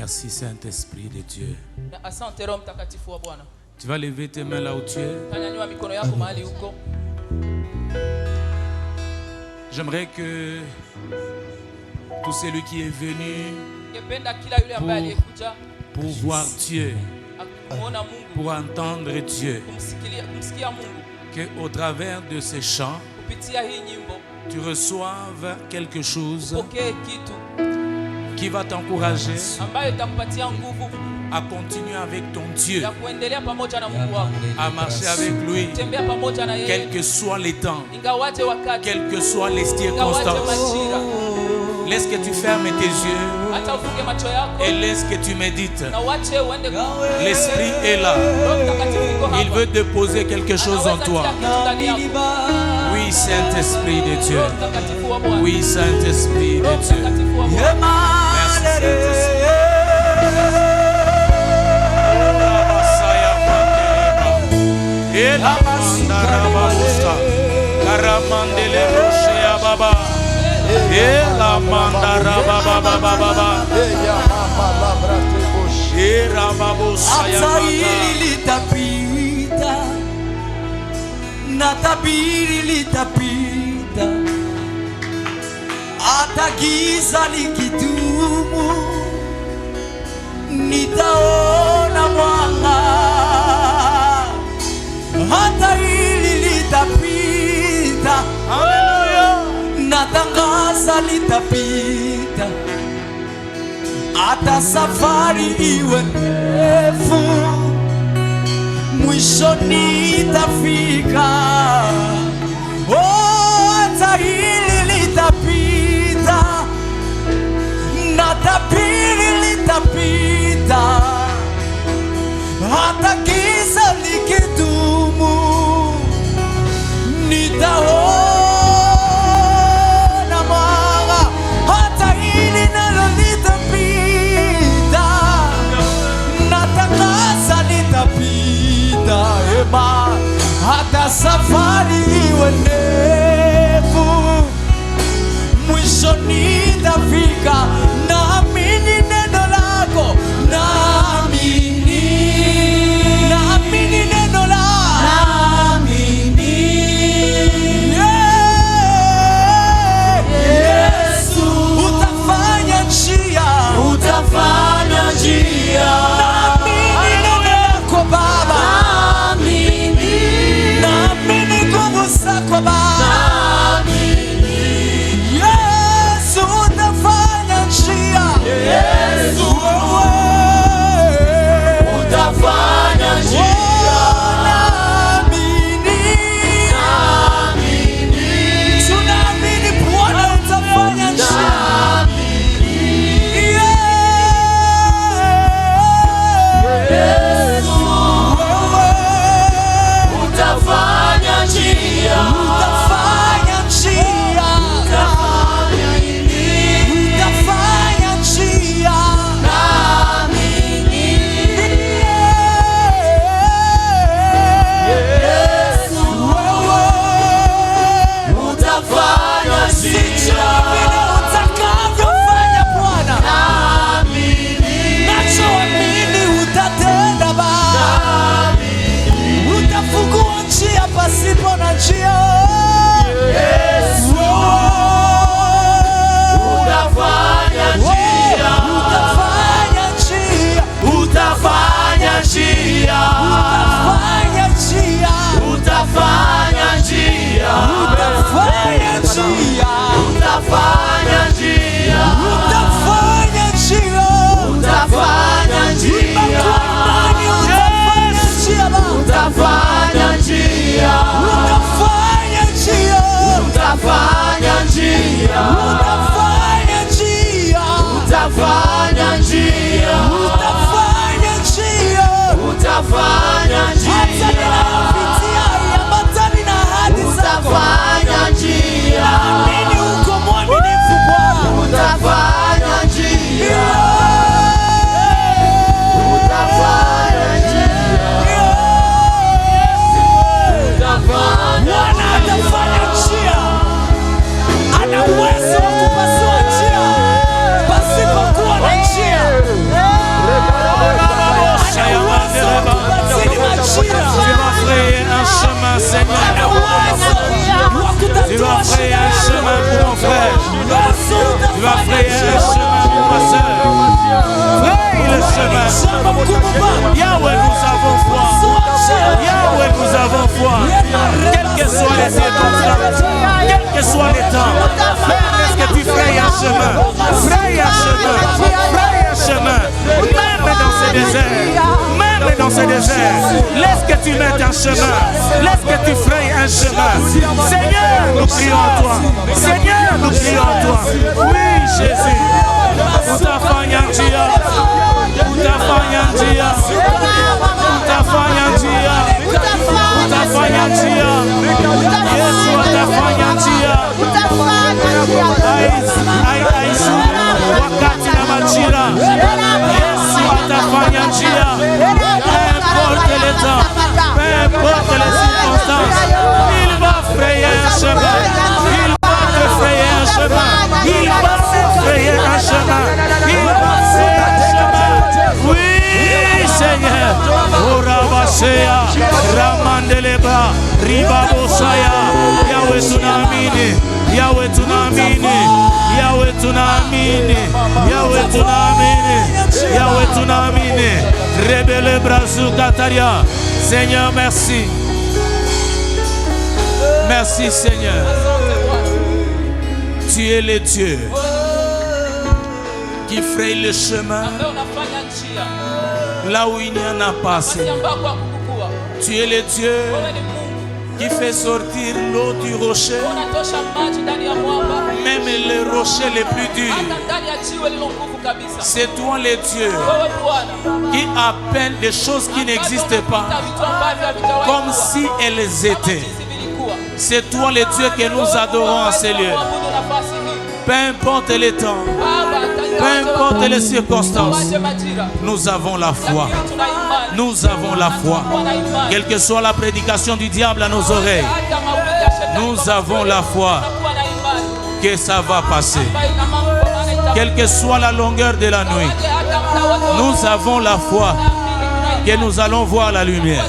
Merci Saint-Esprit de Dieu. Tu vas lever tes mains là où tu es. J'aimerais que tout celui qui est venu pour voir Dieu, pour entendre Dieu, qu'au travers de ces chants, tu reçoives quelque chose qui va t'encourager à continuer avec ton Dieu, à marcher avec lui, quels que soient les temps, quelles que soient les circonstances. Laisse que tu fermes tes yeux et laisse que tu médites. L'Esprit est là. Il veut déposer quelque chose en toi. Oui, Saint-Esprit de Dieu. Oui, Saint-Esprit de Dieu. Merci, Saint-Esprit. Ela mandara baba baba baba. Era babosa ya litapita, natabiri litapita, atagiza likidumu, nitaona mwanga. Hata hili litapita, natangaza litapita, hata safari iwe ndefu, mwisho nitafika. Oh, hata hili litapita, natabiri litapita, hata giza likidumu, nitaona hata safari iwe ndefu, mwisho nitafika. Naamini neno lako, naamini neno lako, Yesu utafanya njia, naamini neno lako Baba, naamini nguvu chemin, Seigneur. Tu vas frayer un chemin pour mon frère. Tu vas frayer un chemin pour ma soeur. Fraye le chemin. Yahweh, nous avons foi. Yahweh, nous avons foi. Quels que soient les circonstances, quels que soient les temps, est-ce que tu frayes un chemin? Fraye un chemin. Fraye un chemin. Même dans ces déserts. Même dans ces déserts. Laisse que tu mettes un chemin. Laisse que tu frayes un chemin. Seigneur, nous prions en toi. Seigneur, nous prions en toi. Oui, Jésus. Utafanyantia. Utafanyantia. Utafanyantia. Utafanyantia. Yesu utafanyantia. Aisu wakati na majira. Yesu utafanyantia. Peu importe les temps, peu importe les circonstances, il va frayer un chemin. Il va te frayer un chemin. Il va te frayer un chemin. Il va frayer un chemin. Oui, Seigneur. Orabasea, Ramandeleba, Ribabosaya, Yahweh tunamini, Yahweh tunamini, Yahweh tunamini, Yahweh tunamini, Yahweh tunamini, Rebele Brazu Kataria. Seigneur, merci. Merci, Seigneur. Tu es le Dieu qui fraye le chemin là où il n'y en a pas. Tu es le Dieu qui fait sortir l'eau du rocher, même les rochers les plus durs. C'est toi le Dieu qui appelle des choses qui n'existent pas comme si elles étaient. C'est toi le Dieu que nous adorons en ces lieux. Peu importe les temps, peu importe les circonstances, nous avons la foi. Nous avons la foi. Quelle que soit la prédication du diable à nos oreilles, nous avons la foi que ça va passer. Quelle que soit la longueur de la nuit, nous avons la foi que nous allons voir la lumière.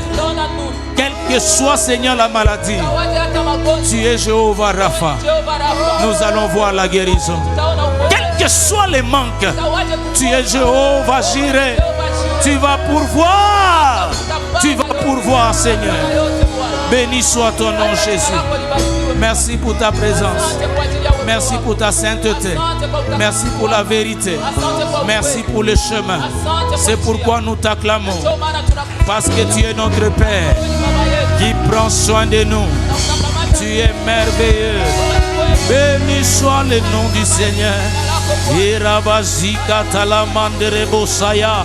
Quelle que soit, Seigneur, la maladie, tu es Jéhovah Rapha. Nous allons voir la guérison. Quels que soient les manques, tu es Jéhovah Jireh. Tu vas pourvoir. Tu vas pourvoir, Seigneur. Béni soit ton nom, Jésus. Merci pour ta présence. Merci pour ta sainteté. Merci pour la vérité. Merci pour le chemin. C'est pourquoi nous t'acclamons. Parce que tu es notre Père qui prend soin de nous. Tu es merveilleux. Béni soit le nom du Seigneur. Irabazika talamande rebosaya.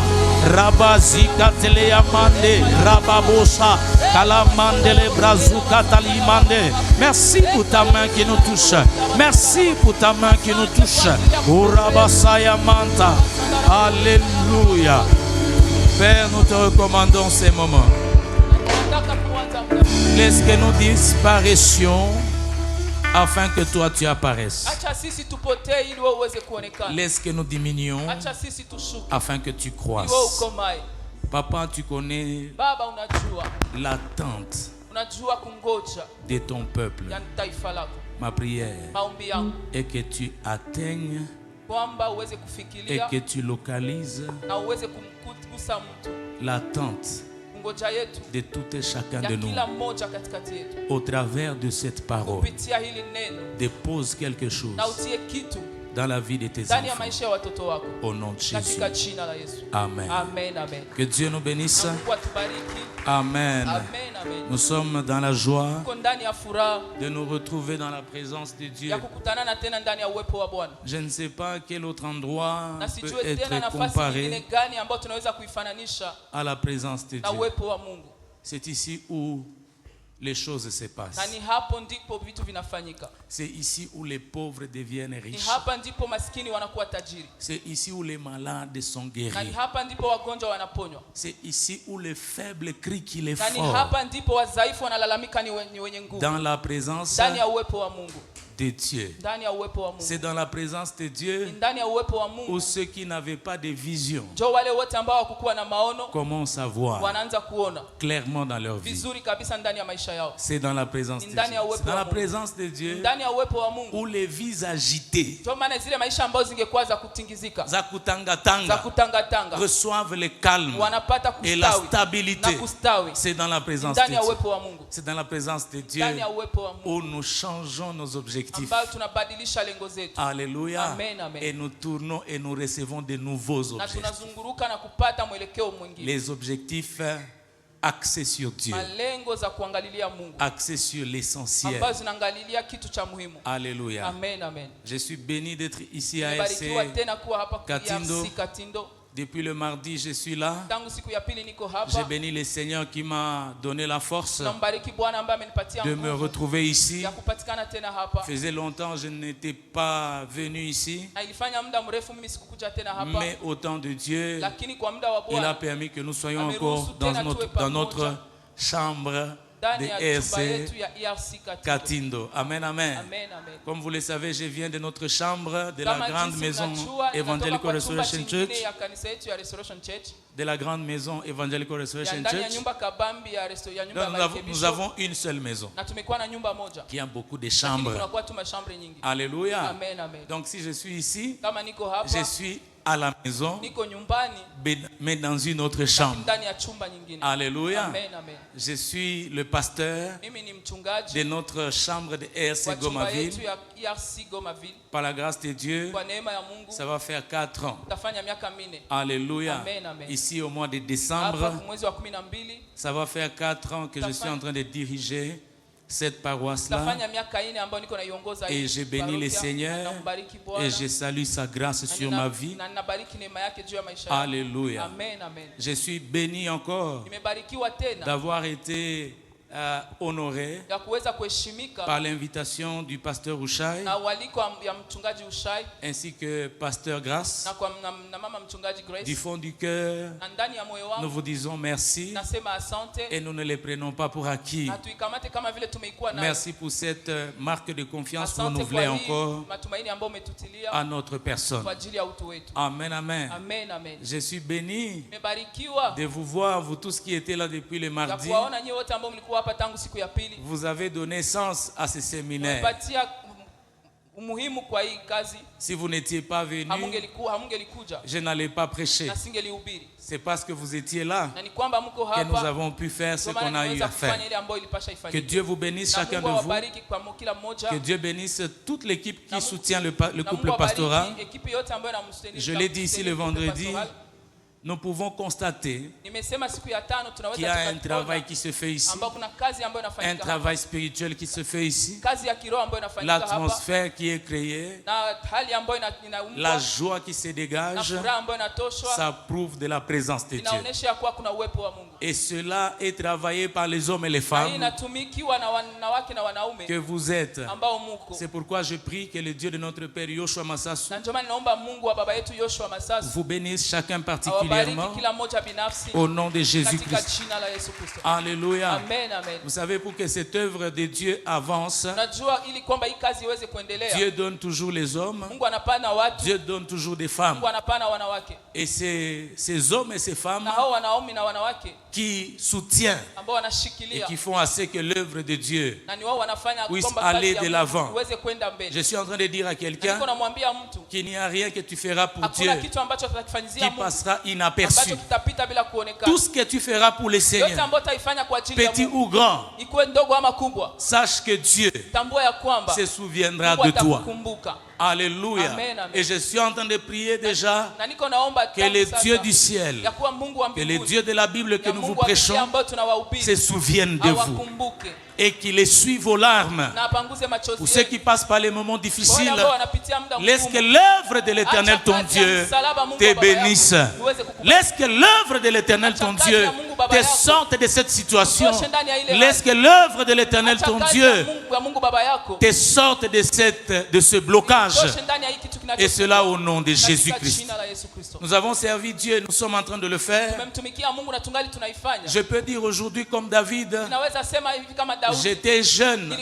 Rabazika teleyamande. Rababosa. Kalamande le brazuka talimande. Merci pour ta main qui nous touche. Merci pour ta main qui nous touche. Urabasaya manta. Alléluia. Père, nous te recommandons ces moments. Laisse que nous disparaissions afin que toi tu apparaisses. Laisse que nous diminuions afin que tu croisses. Papa, tu connais l'attente de ton peuple. Ma prière est que tu atteignes et que tu localises l'attente de tout et chacun de nous. Au travers de cette parole, dépose quelque chose dans la vie de tes enfants. Au nom de Jésus. Amen. Que Dieu nous bénisse. Amen. Nous sommes dans la joie de nous retrouver dans la présence de Dieu. Je ne sais pas quel autre endroit peut être comparé à la présence de Dieu. C'est ici où les choses se passent. C'est ici où les pauvres deviennent riches. C'est ici où les malades sont guéris. C'est ici où les faibles crient qu'il est fort. Dans la présence de Dieu. C'est dans la présence de Dieu où ceux qui n'avaient pas de vision commencent à voir clairement dans leur vie. C'est dans la présence de Dieu. C'est dans la présence de Dieu où les vies agitées reçoivent le calme et la stabilité. C'est dans la présence de Dieu. C'est dans la présence de Dieu où nous changeons nos objectifs. Alléluia. Amen, amen. Et nous tournons et nous recevons de nouveaux objectifs. Les objectifs axés sur Dieu, axés sur l'essentiel. Alléluia. Amen, amen. Je suis béni d'être ici à RC Katindo. Depuis le mardi, je suis là. J'ai béni le Seigneur qui m'a donné la force de me retrouver ici. Faisait longtemps que je n'étais pas venu ici. Mais au temps de Dieu, il a permis que nous soyons encore dans notre chambre de RC Katindo. Amen, amen. Comme vous le savez, je viens de notre chambre de la grande maison Evangelical Restoration Church. De la grande maison Evangelical Restoration Church. Nous avons une seule maison qui a beaucoup de chambres. Alléluia. Donc si je suis ici, je suis à la maison, mais dans une autre chambre. Alléluia. Je suis le pasteur de notre chambre de RC Gomaville. Par la grâce de Dieu, ça va faire 4 ans. Alléluia. Ici au mois de décembre, ça va faire 4 ans que je suis en train de diriger cette paroisse-là. Et je bénis le Seigneur et je salue sa grâce sur ma vie. Alléluia. Je suis béni encore d'avoir été honoré par l'invitation du pasteur Ushai ainsi que pasteur Grace. Du fond du cœur, nous vous disons merci et nous ne les prenons pas pour acquis. Merci pour cette marque de confiance renouvelée encore à notre personne. Amen, amen. Je suis béni de vous voir, vous tous qui étaient là depuis le mardi. Vous avez donné sens à ce séminaire. Si vous n'étiez pas venu, je n'allais pas prêcher. C'est parce que vous étiez là que nous avons pu faire ce qu'on a eu à faire. Que Dieu vous bénisse chacun de vous. Que Dieu bénisse toute l'équipe qui soutient le couple pastoral. Je l'ai dit ici le vendredi. Nous pouvons constater qu'il y a un travail qui se fait ici, un travail spirituel qui se fait ici, l'atmosphère qui est créée, la joie qui se dégage, ça prouve de la présence de Dieu. Et cela est travaillé par les hommes et les femmes que vous êtes. C'est pourquoi je prie que le Dieu de notre Père Yoshua Masasu vous bénisse chacun particulièrement au nom de Jésus-Christ. Alléluia. Vous savez, pour que cette œuvre de Dieu avance, Dieu donne toujours les hommes, Dieu donne toujours des femmes. Et ces hommes et ces femmes qui soutiennent et qui font assez que l'œuvre de Dieu puisse aller de l'avant. Je suis en train de dire à quelqu'un qu'il n'y a rien que tu feras pour Dieu qui passera inaperçu. Tout ce que tu feras pour le Seigneur, petit ou grand, sache que Dieu se souviendra de toi. Alléluia. Amen, amen. Et je suis en train de prier déjà que le Dieu du ciel, que le Dieu de la Bible que nous vous prêchons se souvienne de vous et qu'il essuie vos larmes. Pour ceux qui passent par les moments difficiles, laisse que l'œuvre de l'Éternel ton Dieu te bénisse. Laisse que l'œuvre de l'Éternel ton Dieu te sorte de cette situation. Laisse que l'œuvre de l'Éternel ton Dieu te sorte de ce blocage. Et cela au nom de Jésus-Christ. Nous avons servi Dieu et nous sommes en train de le faire. Je peux dire aujourd'hui comme David, j'étais jeune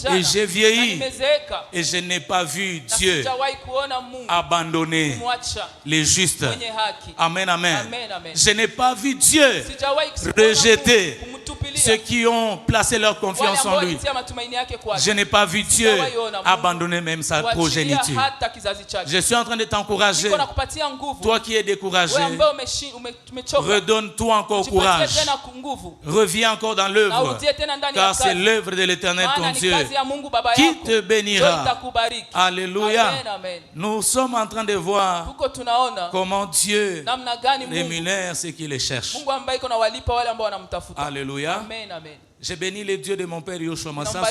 et j'ai vieilli et je n'ai pas vu Dieu abandonner les justes. Amen, amen. Je n'ai pas vu Dieu rejeter ceux qui ont placé leur confiance en lui. Je n'ai pas vu Dieu abandonner même sa progéniture. Je suis en train de t'encourager. Toi qui es découragé, redonne-toi encore courage. Reviens encore dans l'œuvre, car c'est l'œuvre de l'Éternel ton Dieu qui te bénira. Alléluia. Nous sommes en train de voir comment Dieu rémunère ceux qui les cherchent. Alléluia. Je bénis le Dieu de mon père Yoshua Massasu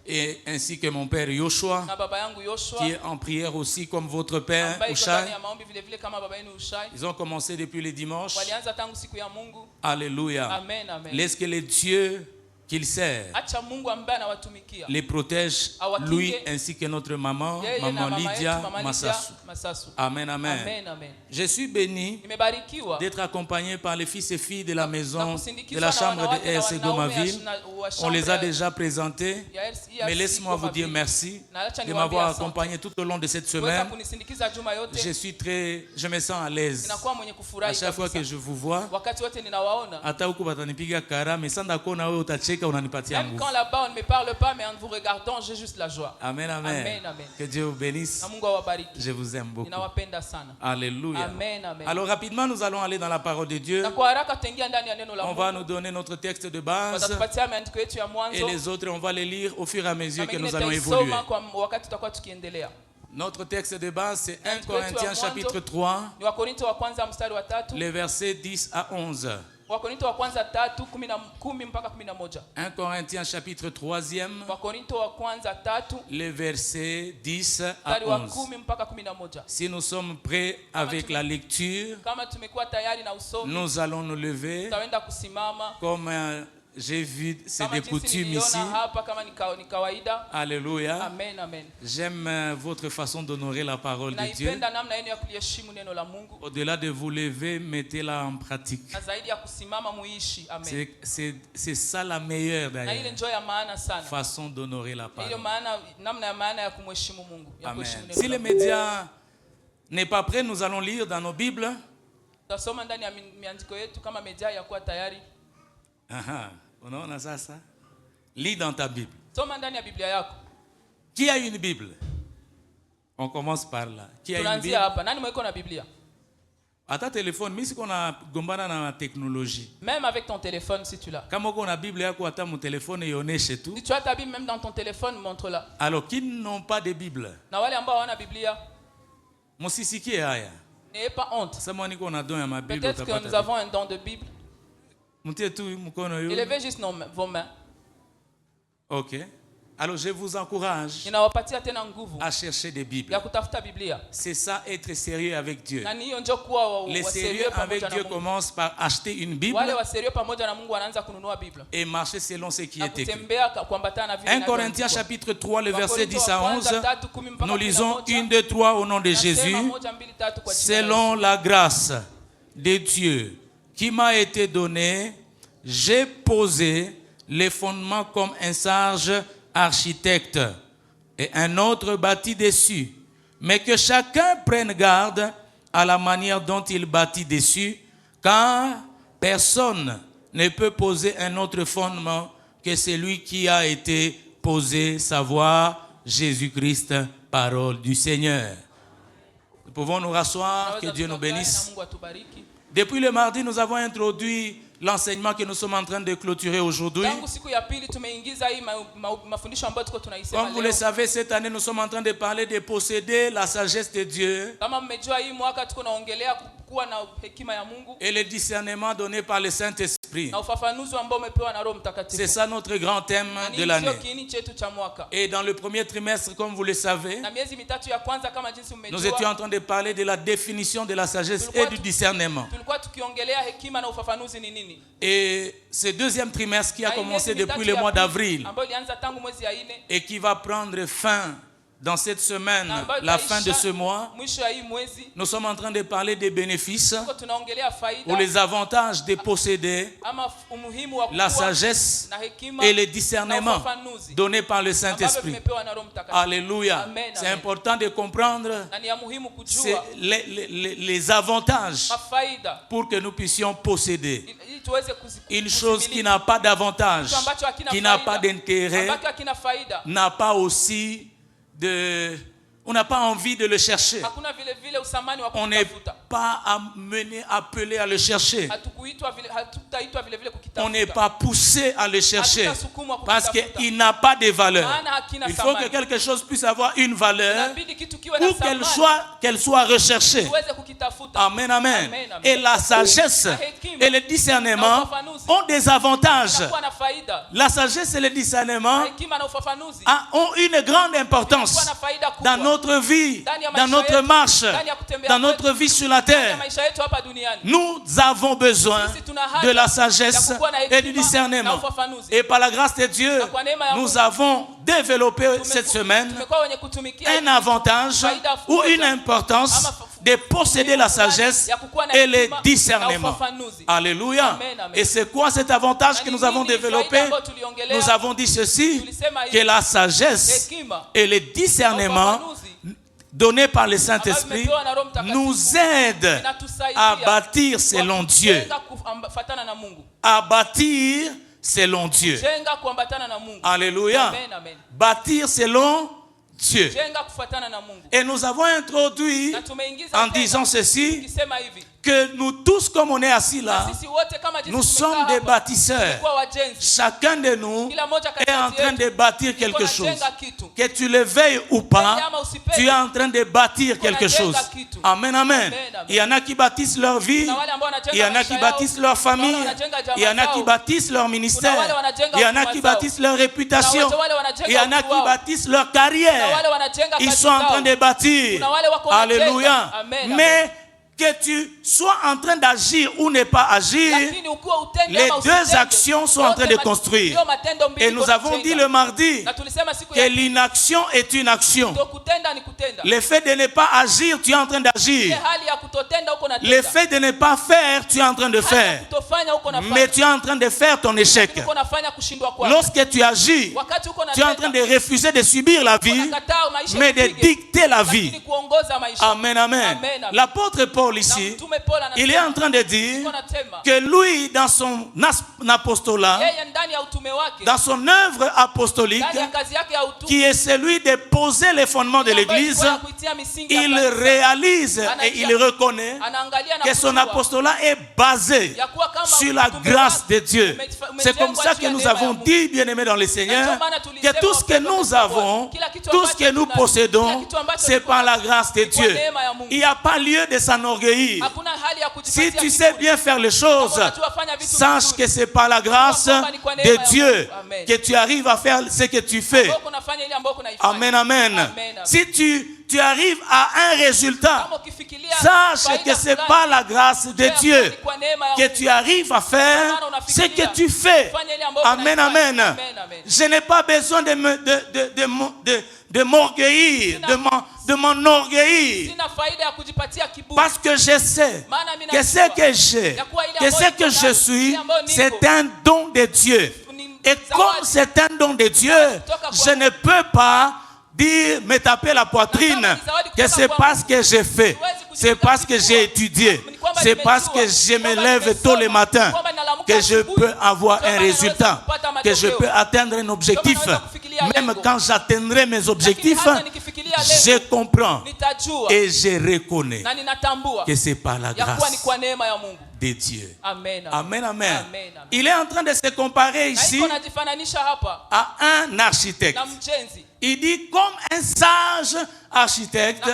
et ainsi que mon père Yoshua qui est en prière aussi comme votre père Ushai. Ils ont commencé depuis le dimanche. Alléluia. Laisse que le Dieu qu'il sert les protège, lui ainsi que notre maman Lydia Massasu. Amen, amen. Je suis béni d'être accompagné par les fils et filles de la maison de la chambre de RC Gomaville. On les a déjà présentés, mais laisse-moi vous dire merci de m'avoir accompagné tout au long de cette semaine. Je me sens à l'aise à chaque fois que je vous vois. Même quand là-bas on ne me parle pas, mais en vous regardant, j'ai juste la joie. Amen, amen. Amen, amen. Que Dieu vous bénisse. Je vous aime beaucoup. Alléluia. Amen, amen. Alors rapidement, nous allons aller dans la parole de Dieu. On va nous donner notre texte de base et les autres, on va les lire au fur et à mesure que nous allons évoluer. Notre texte de base, c'est 1 Corinthiens chapitre 3, les versets 10 à 11. 1 Corinthiens chapitre 3e, les versets 10 à 11. Si nous sommes prêts avec la lecture, nous allons nous lever comme j'ai vu, c'est des coutumes ici. Alléluia. Amen, amen. J'aime votre façon d'honorer la parole de Dieu. Au-delà de vous lever, mettez-la en pratique. C'est ça la meilleure façon d'honorer la parole. Amen. Si les médias n'est pas prêt, nous allons lire dans nos Bibles. On a ça. Lis dans ta Bible. Qui a une Bible? On commence par là. Qui a une Bible? À ta téléphone, mais si on a gombana na technologie. Même avec ton téléphone, si tu l'as. Comme on a Bible à quoi mon téléphone et on est chez tout. Si tu as ta Bible même dans ton téléphone, montre-la. Alors qui n'ont pas de Bible? Na wale ambao wana Biblia. Mon sisi qui est haya. N'ayez pas honte. Peut-être que nous avons un don de Bible. Élevez juste vos mains. Ok. Alors je vous encourage à chercher des Bibles. C'est ça, être sérieux avec Dieu. Le sérieux avec Dieu commence par acheter une Bible et marcher selon ce qui est écrit. 1 Corinthiens chapitre 3, le verset 10 à 11. Nous lisons 1, 2, 3 au nom de Jésus. Selon la grâce de Dieu qui m'a été donnée, j'ai posé les fondements comme un sage architecte et un autre bâtit dessus. Mais que chacun prenne garde à la manière dont il bâtit dessus, car personne ne peut poser un autre fondement que celui qui a été posé, savoir Jésus-Christ, parole du Seigneur. Nous pouvons nous rasseoir, que Dieu nous bénisse. Depuis le mardi, nous avons introduit l'enseignement que nous sommes en train de clôturer aujourd'hui. Comme vous le savez, cette année, nous sommes en train de parler de posséder la sagesse de Dieu et le discernement donné par le Saint-Esprit. C'est ça notre grand thème de l'année. Et dans le premier trimestre, comme vous le savez, nous étions en train de parler de la définition de la sagesse et du discernement. Et ce deuxième trimestre qui a commencé depuis le mois d'avril et qui va prendre fin Dans cette semaine, la fin de ce mois, nous sommes en train de parler des bénéfices ou les avantages de posséder la sagesse et le discernement donnés par le Saint-Esprit. Alléluia. C'est important de comprendre les avantages pour que nous puissions posséder. Une chose qui n'a pas d'avantage, qui n'a pas d'intérêt, n'a pas aussi on n'a pas envie de le chercher. On n'est pas appelé à le chercher. On n'est pas poussé à le chercher parce qu'il n'a pas de valeur. Il faut que quelque chose puisse avoir une valeur pour qu'elle soit recherchée. Amen, amen. Et la sagesse et le discernement ont des avantages. La sagesse et le discernement ont une grande importance dans notre vie, dans notre marche, dans notre vie sur la terre. Nous avons besoin de la sagesse et du discernement. Et par la grâce de Dieu, nous avons développé cette semaine un avantage ou une importance de posséder la sagesse et le discernement. Alléluia. Et c'est quoi cet avantage que nous avons développé? Nous avons dit ceci, que la sagesse et le discernement donnés par le Saint-Esprit nous aident à bâtir selon Dieu. À bâtir selon Dieu. Alléluia. Bâtir selon Dieu. Et nous avons introduit en disant ceci, que nous tous, comme on est assis là, nous sommes des bâtisseurs. Chacun de nous est en train de bâtir quelque chose. Que tu le veuilles ou pas, tu es en train de bâtir quelque chose. Amen, amen. Il y en a qui bâtissent leur vie, il y en a qui bâtissent leur famille, il y en a qui bâtissent leur ministère, il y en a qui bâtissent leur réputation, il y en a qui bâtissent leur carrière. Ils sont en train de bâtir. Alléluia. Mais que tu sois en train d'agir ou ne pas agir, les deux actions sont en train de construire. Et nous avons dit le mardi que l'inaction est une action. Le fait de ne pas agir, tu es en train d'agir. Le fait de ne pas faire, tu es en train de faire. Mais tu es en train de faire ton échec. Lorsque tu agis, tu es en train de refuser de subir la vie, mais de dicter la vie. Amen, amen. L'apôtre Paul ici, il est en train de dire que lui, dans son apostolat, dans son œuvre apostolique, qui est celui de poser les fondements de l'Église, il réalise et il reconnaît que son apostolat est basé sur la grâce de Dieu. C'est comme ça que nous avons dit, bien-aimés dans le Seigneur, que tout ce que nous avons, tout ce que nous possédons, c'est par la grâce de Dieu. Il n'y a pas lieu de s'enorgueillir. Si tu sais bien faire les choses, sache que c'est par la grâce de Dieu que tu arrives à faire ce que tu fais. Amen, amen. Si tu arrives à un résultat, sache que c'est par la grâce de Dieu que tu arrives à faire ce que tu fais. Amen, amen. Je n'ai pas besoin de m'orgueillir, de m'enorgueillir, parce que je sais que ce que j'ai, que ce que je suis, c'est un don de Dieu. Et comme c'est un don de Dieu, je ne peux pas me taper la poitrine que c'est parce que j'ai fait, c'est parce que j'ai étudié, c'est parce que je me lève tôt le matin que je peux avoir un résultat, que je peux atteindre un objectif. Même quand j'atteindrai mes objectifs, je comprends et je reconnais que c'est par la grâce de Dieu. Amen, amen. Il est en train de se comparer ici à un architecte. Il dit, comme un sage architecte,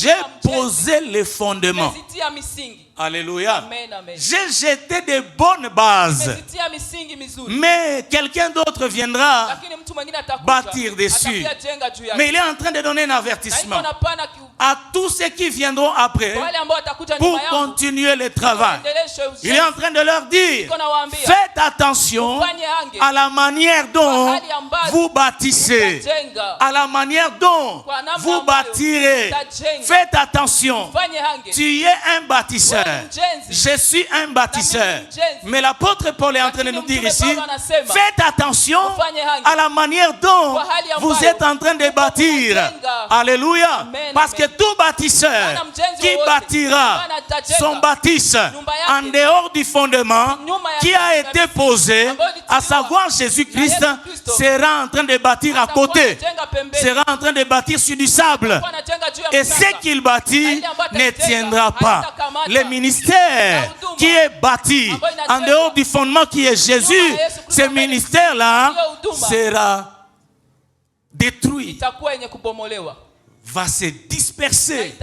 j'ai posé les fondements. Alléluia. J'ai jeté des bonnes bases. Mais quelqu'un d'autre viendra bâtir dessus. Mais il est en train de donner un avertissement à tous ceux qui viendront après pour continuer le travail. Il est en train de leur dire, faites attention à la manière dont vous bâtissez, à la manière dont vous bâtirez. Faites attention. Tu es un bâtisseur. Je suis un bâtisseur. Mais l'apôtre Paul est en train de nous dire ici, faites attention à la manière dont vous êtes en train de bâtir. Alléluia. Parce que tout bâtisseur qui bâtira son bâtisse en dehors du fondement qui a été posé, à savoir Jésus-Christ, sera en train de bâtir à côté, sera en train de bâtir sur du sable. Et ce qu'il bâtit ne tiendra pas. Le ministère qui est bâti en dehors du fondement qui est Jésus, ce ministère-là sera détruit, va se disperser.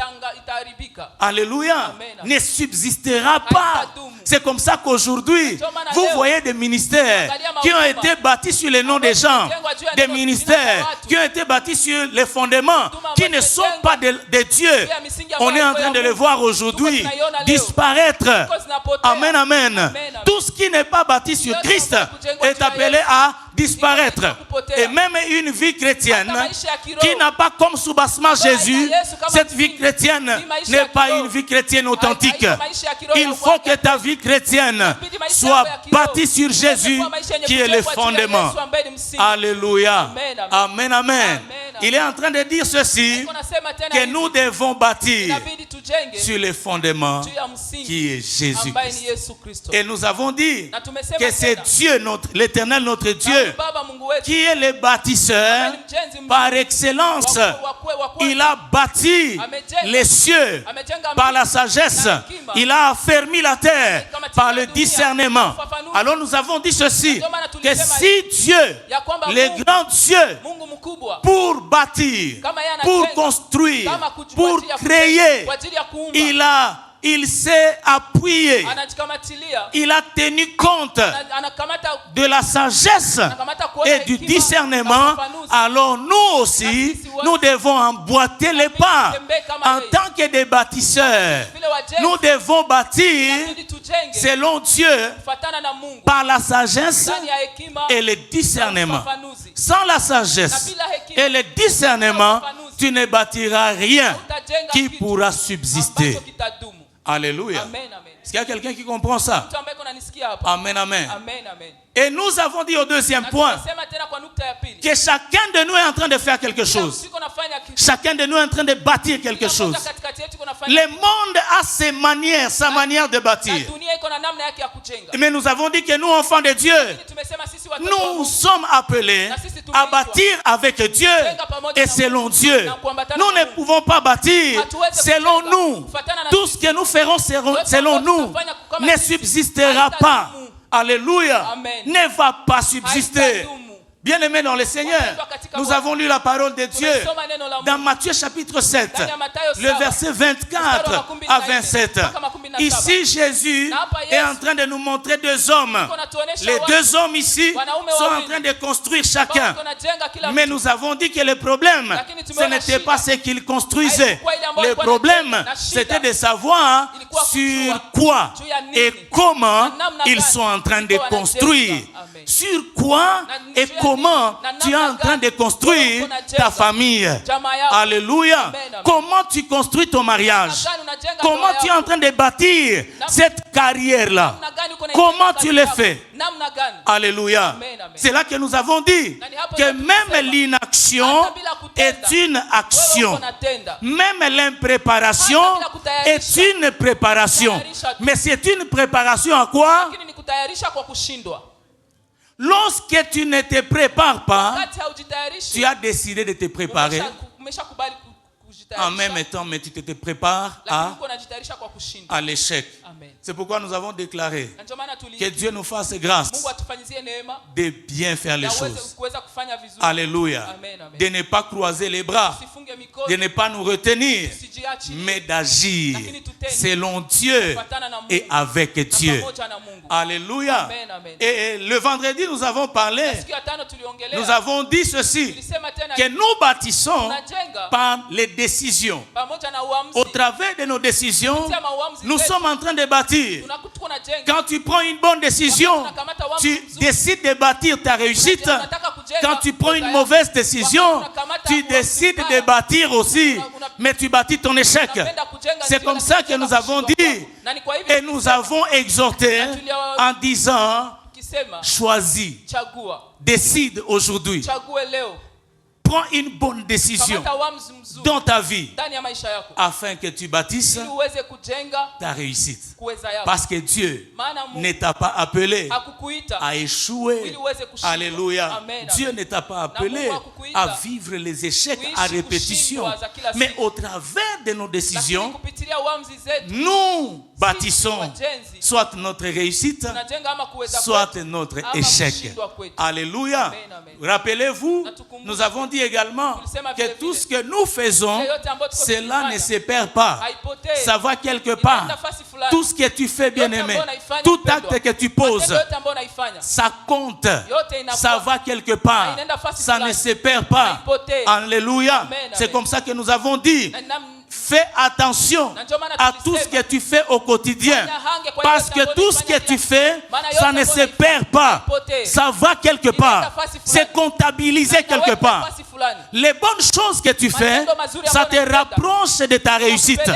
Alléluia. Ne subsistera pas. C'est comme ça qu'aujourd'hui, vous voyez des ministères qui ont été bâtis sur le nom des gens, des ministères qui ont été bâtis sur les fondements qui ne sont pas de Dieu. On est en train de le voir aujourd'hui disparaître. Amen, amen. Tout ce qui n'est pas bâti sur Christ est appelé à disparaître. Et même une vie chrétienne qui n'a pas comme soubassement Jésus, cette vie chrétienne n'est pas une vie chrétienne authentique. Il faut que ta vie chrétienne soit bâtie sur Jésus qui est le fondement. Alléluia. Amen, amen. Il est en train de dire ceci, que nous devons bâtir sur le fondement qui est Jésus-Christ. Et nous avons dit que c'est Dieu, l'Éternel, notre Dieu, qui est le bâtisseur par excellence. Il a bâti les cieux par la sagesse. Il a affermi la terre par le discernement. Alors nous avons dit ceci, que si Dieu, le grand Dieu, pour bâtir, pour construire, pour créer, il s'est appuyé, il a tenu compte de la sagesse et du discernement. Alors nous aussi, nous devons emboîter les pas. En tant que des bâtisseurs, nous devons bâtir selon Dieu par la sagesse et le discernement. Sans la sagesse et le discernement, tu ne bâtiras rien qui pourra subsister. Alléluia. Est-ce qu'il y a quelqu'un qui comprend ça? Amen, amen. Et nous avons dit au deuxième point que chacun de nous est en train de faire quelque chose. Chacun de nous est en train de bâtir quelque chose. Le monde a ses manières, sa manière de bâtir. Mais nous avons dit que nous, enfants de Dieu, nous sommes appelés à bâtir avec Dieu et selon Dieu. Nous ne pouvons pas bâtir selon nous. Tout ce que nous ferons selon nous ne subsistera pas. Alléluia. Ne va pas subsister. Bien-aimés dans le Seigneur, nous avons lu la parole de Dieu dans Matthieu chapitre 7, le verset 24 à 27. Ici, Jésus est en train de nous montrer deux hommes. Les deux hommes ici sont en train de construire chacun. Mais nous avons dit que le problème, ce n'était pas ce qu'ils construisaient. Le problème, c'était de savoir sur quoi et comment ils sont en train de construire. Sur quoi et comment tu es en train de construire ta famille. Alléluia. Comment tu construis ton mariage. Comment tu es en train de bâtir cette carrière-là. Comment tu le fais. Alléluia. C'est là que nous avons dit que même l'inaction est une action. Même l'impréparation est une préparation. Mais c'est une préparation à quoi? Lorsque tu ne te prépares pas, tu as décidé de te préparer. En même temps, mais tu te prépares à l'échec. C'est pourquoi nous avons déclaré que Dieu nous fasse grâce de bien faire les choses. Alléluia. De ne pas croiser les bras, de ne pas nous retenir, mais d'agir selon Dieu et avec Dieu. Alléluia. Amen, amen. Et le vendredi, nous avons parlé, nous avons dit ceci, que nous bâtissons par les décisions. Au travers de nos décisions, nous sommes en train de bâtir. Quand tu prends une bonne décision, tu décides de bâtir ta réussite. Quand tu prends une mauvaise décision, tu décides de bâtir aussi, mais tu bâtis ton échec. C'est comme ça que nous avons dit et nous avons exhorté en disant, choisis, décide aujourd'hui. Prends une bonne décision dans ta vie afin que tu bâtisses ta réussite. Parce que Dieu ne t'a pas appelé à échouer. Alléluia. Dieu ne t'a pas appelé à vivre les échecs à répétition. Mais au travers de nos décisions, nous bâtissons soit notre réussite, soit notre échec. Alléluia. Rappelez-vous, nous avons dit également que tout ce que nous faisons, cela ne se perd pas. Ça va quelque part. Tout ce que tu fais, bien-aimé, tout acte que tu poses, ça compte. Ça va quelque part. Ça ne se perd pas. Alléluia. C'est comme ça que nous avons dit. Fais attention à tout ce que tu fais au quotidien. Parce que tout ce que tu fais, ça ne se perd pas. Ça va quelque part. C'est comptabilisé quelque part. Les bonnes choses que tu fais, ça te rapproche de ta réussite.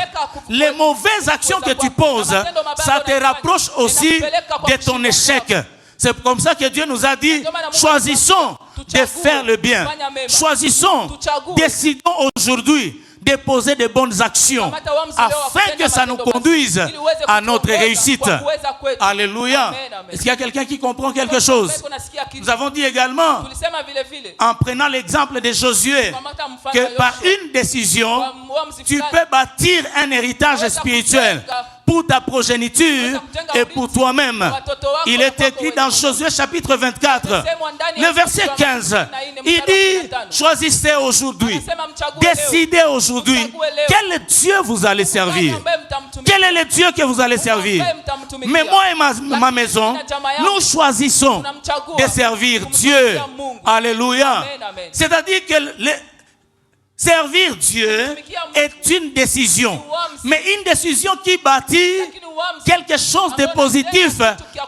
Les mauvaises actions que tu poses, ça te rapproche aussi de ton échec. C'est comme ça que Dieu nous a dit, choisissons de faire le bien. Choisissons, décidons aujourd'hui de poser de bonnes actions afin que ça nous conduise à notre réussite. Alléluia. Est-ce qu'il y a quelqu'un qui comprend quelque chose? Nous avons dit également, en prenant l'exemple de Josué, que par une décision, tu peux bâtir un héritage spirituel pour ta progéniture et pour toi-même. Il est écrit dans Josué chapitre 24, le verset 15. Il dit, choisissez aujourd'hui, décidez aujourd'hui quel Dieu vous allez servir. Quel est le Dieu que vous allez servir? Mais moi et ma maison, nous choisissons de servir Dieu. Alléluia. C'est-à-dire que servir Dieu est une décision, mais une décision qui bâtit quelque chose de positif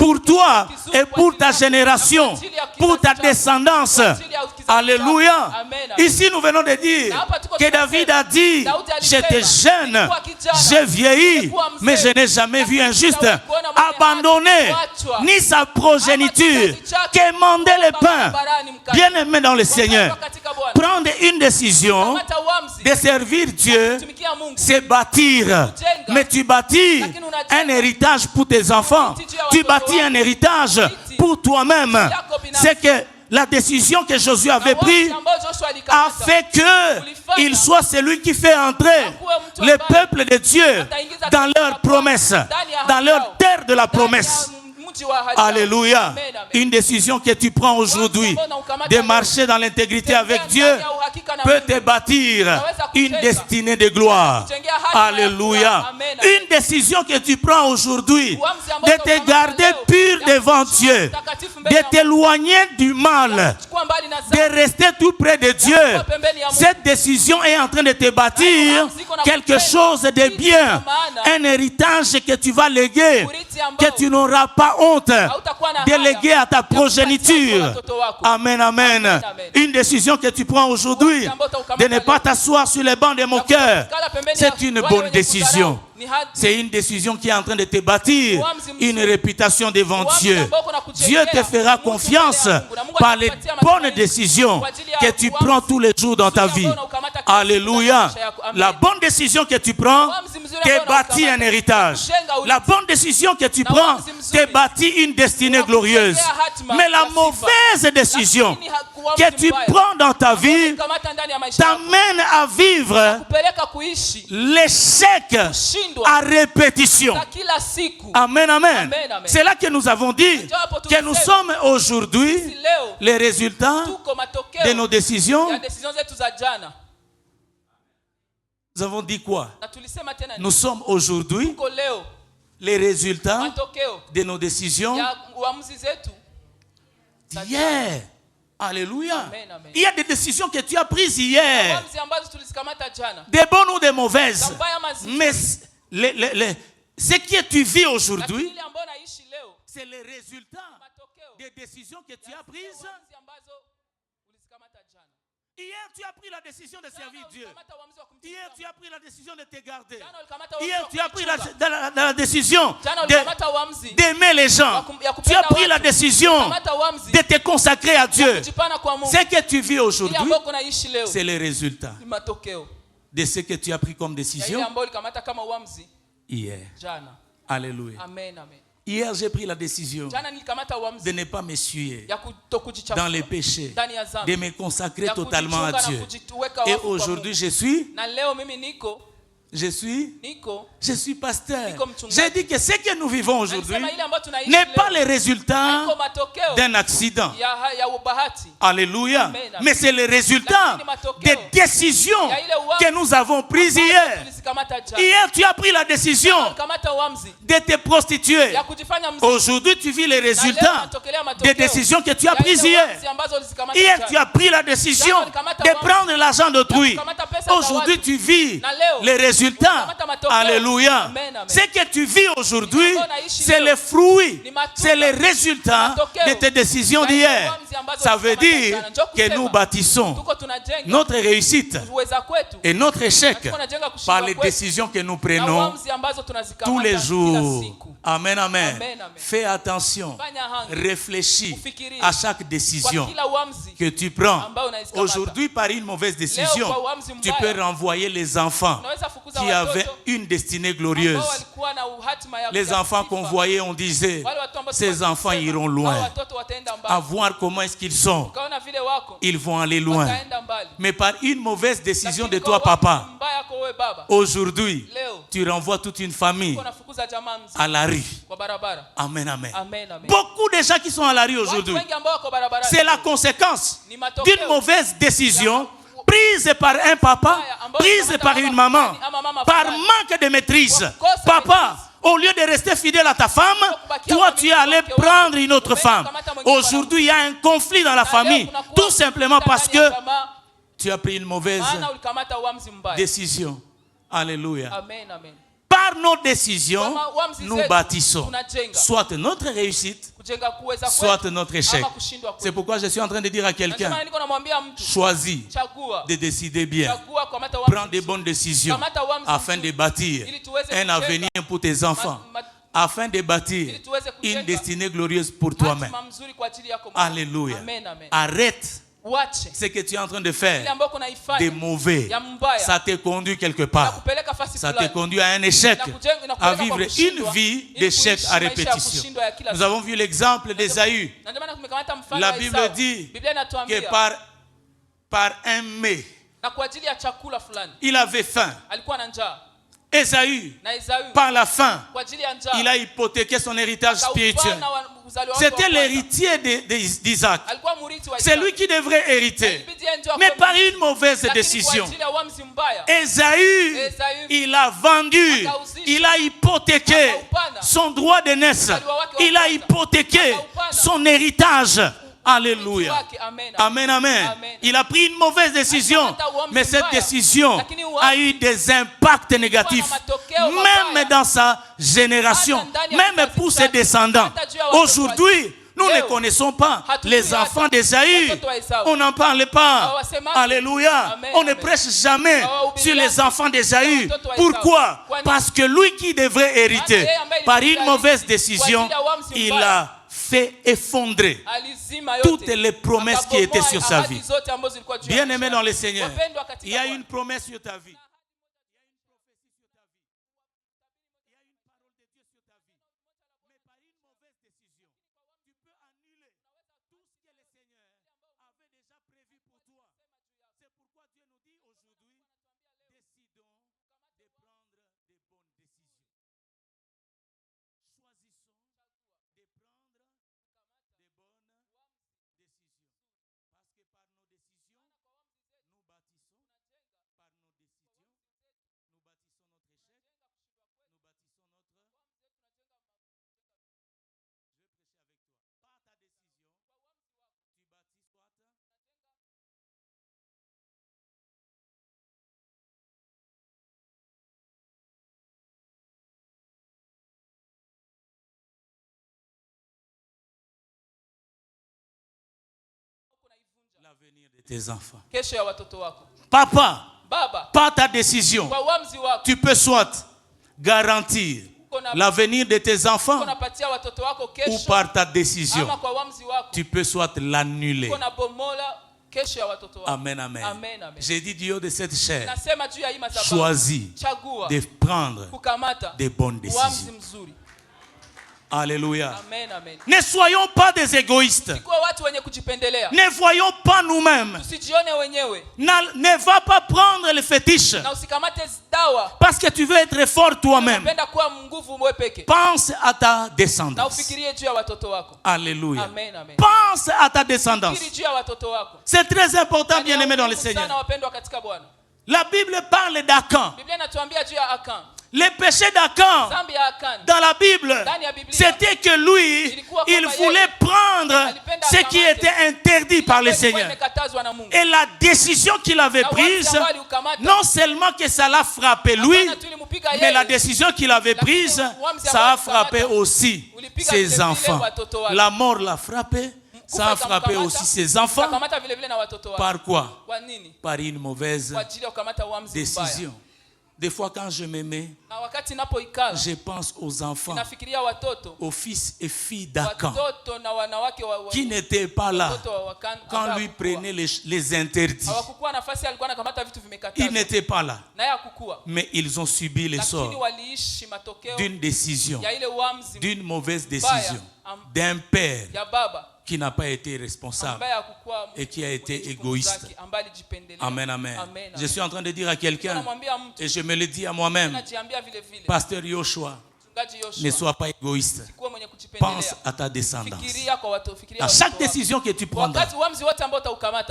pour toi et pour ta génération, pour ta descendance. Alléluia. Ici, nous venons de dire que David a dit, j'étais jeune, j'ai vieilli, mais je n'ai jamais vu un juste abandonner ni sa progéniture, quémander le pain. Bien-aimé dans le Seigneur, prendre une décision de servir Dieu, c'est bâtir. Mais tu bâtis un héritage pour tes enfants. Tu bâtis un héritage pour toi-même. C'est que la décision que Josué avait prise a fait qu'il soit celui qui fait entrer le peuple de Dieu dans leur promesse, dans leur terre de la promesse. Alléluia. Une décision que tu prends aujourd'hui de marcher dans l'intégrité avec Dieu peut te bâtir une destinée de gloire. Alléluia. Une décision que tu prends aujourd'hui de te garder pur devant Dieu, de t'éloigner du mal, de rester tout près de Dieu. Cette décision est en train de te bâtir quelque chose de bien, un héritage que tu vas léguer, que tu n'auras pas honte de léguer à ta progéniture. Amen, amen. Une décision que tu prends aujourd'hui de ne pas t'asseoir sur les bancs de mon cœur, c'est une bonne décision. C'est une décision qui est en train de te bâtir une réputation devant Dieu. Dieu te fera confiance par les bonnes décisions que tu prends tous les jours dans ta vie. Alléluia. La bonne décision que tu prends te bâtit un héritage. La bonne décision que tu prends te bâtit une destinée glorieuse. Mais la mauvaise décision que tu prends dans ta vie t'amène à vivre l'échec à répétition. Amen, amen. C'est là que nous avons dit que nous sommes aujourd'hui les résultats de nos décisions Nous avons dit quoi? Nous sommes aujourd'hui les résultats de nos décisions d'hier. Alléluia. Amen, amen. Il y a des décisions que tu as prises hier, des bonnes ou des mauvaises. Mais ce que tu vis aujourd'hui, c'est le résultat des décisions que tu as prises. Hier, tu as pris la décision de servir Dieu. Hier, tu as pris la décision de te garder. Hier, tu as pris la décision d'aimer les gens. Tu as pris la décision de te consacrer à Dieu. Ce que tu vis aujourd'hui, c'est le résultat de ce que tu as pris comme décision hier. Alléluia. Amen, amen. Hier, j'ai pris la décision de ne pas m'essuyer dans les péchés, de me consacrer totalement à Dieu. Et aujourd'hui, je suis pasteur. J'ai dit que ce que nous vivons aujourd'hui n'est pas le résultat d'un accident. Alléluia. Mais c'est le résultat des décisions que nous avons prises hier. Hier, tu as pris la décision de te prostituer. Aujourd'hui, tu vis les résultats des décisions que tu as prises hier. Hier, tu as pris la décision de prendre l'argent d'autrui. Aujourd'hui, tu vis les résultats. Alléluia. Ce que tu vis aujourd'hui, c'est le fruit, c'est le résultat de tes décisions d'hier. Ça veut dire que nous bâtissons notre réussite et notre échec par les décisions que nous prenons tous les jours. Amen, amen. Fais attention, réfléchis à chaque décision que tu prends. Aujourd'hui, par une mauvaise décision, tu peux renvoyer les enfants qui avaient une destinée glorieuse. Les enfants qu'on voyait, on disait, ces enfants iront loin. À voir comment est-ce qu'ils sont. Ils vont aller loin. Mais par une mauvaise décision de toi, papa, aujourd'hui, tu renvoies toute une famille à la rue. Amen, amen. Beaucoup de gens qui sont à la rue aujourd'hui, c'est la conséquence d'une mauvaise décision prise par un papa, prise par une maman, par manque de maîtrise. Papa, au lieu de rester fidèle à ta femme, toi tu es allé prendre une autre femme. Aujourd'hui, il y a un conflit dans la famille, tout simplement parce que tu as pris une mauvaise décision. Alléluia. Par nos décisions, nous bâtissons soit notre réussite, soit notre échec. C'est pourquoi je suis en train de dire à quelqu'un, choisis de décider bien. Prends des bonnes décisions afin de bâtir un avenir pour tes enfants, afin de bâtir une destinée glorieuse pour toi-même. Alléluia. Arrête ce que tu es en train de faire de mauvais. Ça te conduit quelque part. Ça te conduit à un échec, à vivre une vie d'échec à répétition. Nous avons vu l'exemple d'Ésaü. La Bible dit que par un mets, il avait faim. Ésaü, par la faim, il a hypothéqué son héritage spirituel. C'était l'héritier d'Isaac. C'est lui qui devrait hériter. Mais par une mauvaise décision, Ésaü, il a vendu, il a hypothéqué son droit d'aînesse, il a hypothéqué son héritage. Alléluia. Amen, amen. Il a pris une mauvaise décision, mais cette décision a eu des impacts négatifs, même dans sa génération, même pour ses descendants. Aujourd'hui, nous ne connaissons pas les enfants d'Ésaü. On n'en parle pas. Alléluia. On ne prêche jamais sur les enfants d'Ésaü. Pourquoi? Parce que lui qui devrait hériter, par une mauvaise décision, il a fait effondrer toutes les promesses qui étaient sur sa vie. Bien-aimé dans le Seigneur, il y a une promesse sur ta vie. L'avenir de tes enfants. Kesho ya watoto wako. Papa, Baba, par ta décision, kwa uamuzi wako, tu peux soit garantir l'avenir de tes enfants unapatia watoto wako kesho, ou par ta décision, ama kwa uamuzi wako, tu peux soit l'annuler. unabomola kesho ya watoto wako. Amen, amen. Amen, amen. J'ai dit du haut de cette chair, Nasema juu ya hii madhabahu, choisis chagua de prendre kukamata des bonnes uamuzi décisions. mzuri. Alléluia. Amen, amen. Ne soyons pas des égoïstes. Sikuwa watu wenye kujipendelea. Ne voyons pas nous-mêmes. Tusijione wenyewe. Ne va pas prendre le fétiche. Na usikamate dawa. Parce que tu veux être fort toi-même. Unapenda kuwa nguvu wewe peke. Pense à ta Na descendance. ufikirie juu ya watoto wako. Alléluia. Amen, amen. Pense à ta descendance. Fikiri juu ya watoto wako. C'est très important, bien-aimé dans le Seigneur. Sana wapendwa katika Bwana. La Bible parle d'Akan. Biblia inatuambia juu ya Akan. Le péché d'Akan dans la Bible, c'était que lui, il voulait prendre ce qui était interdit par le Seigneur. Et la décision qu'il avait prise, non seulement que ça l'a frappé lui, mais la décision qu'il avait prise, ça a frappé aussi ses enfants. La mort l'a frappé, ça a frappé aussi ses enfants. Par quoi? Par une mauvaise décision. Des fois, quand je me mets, je pense aux enfants, aux fils et filles d'Akan, qui n'étaient pas là quand lui prenait les interdits. Ils n'étaient pas là, mais ils ont subi le sort d'une décision, d'une mauvaise décision, d'un père qui n'a pas été responsable et qui a été égoïste. Amen, amen. Je suis en train de dire à quelqu'un, et je me le dis à moi-même, Pasteur Yoshua, ne sois pas égoïste. Pense à ta descendance. À chaque décision que tu prendras,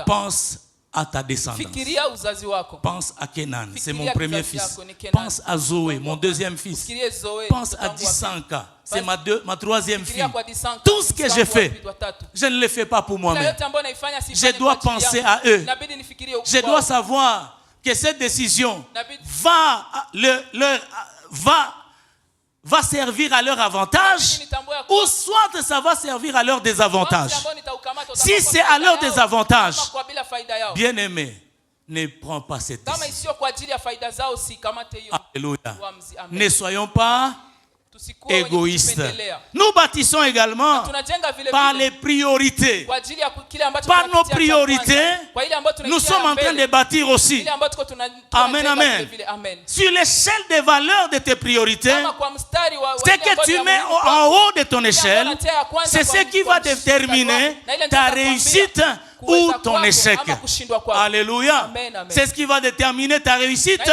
pense à ta descendance. Pense à Kenan, c'est mon premier fils. Pense à Zoé, mon deuxième fils. Pense à Disanka, c'est ma troisième fille. Tout ce que je fais, je ne le fais pas pour moi-même. Je dois penser à eux. Je dois savoir que cette décision va servir à leur avantage, ou soit ça va servir à leur désavantage. Si c'est à leur désavantage, bien aimé, ne prends pas cette décision. Alléluia. Ne soyons pas égoïstes. Nous bâtissons également par les priorités. Par nos priorités, nous sommes en train de bâtir aussi. Amen, amen. Sur l'échelle des valeurs de tes priorités, ce que tu mets en haut de ton échelle, c'est ce qui va déterminer ta réussite ou ton échec. Alléluia. C'est ce qui va déterminer ta réussite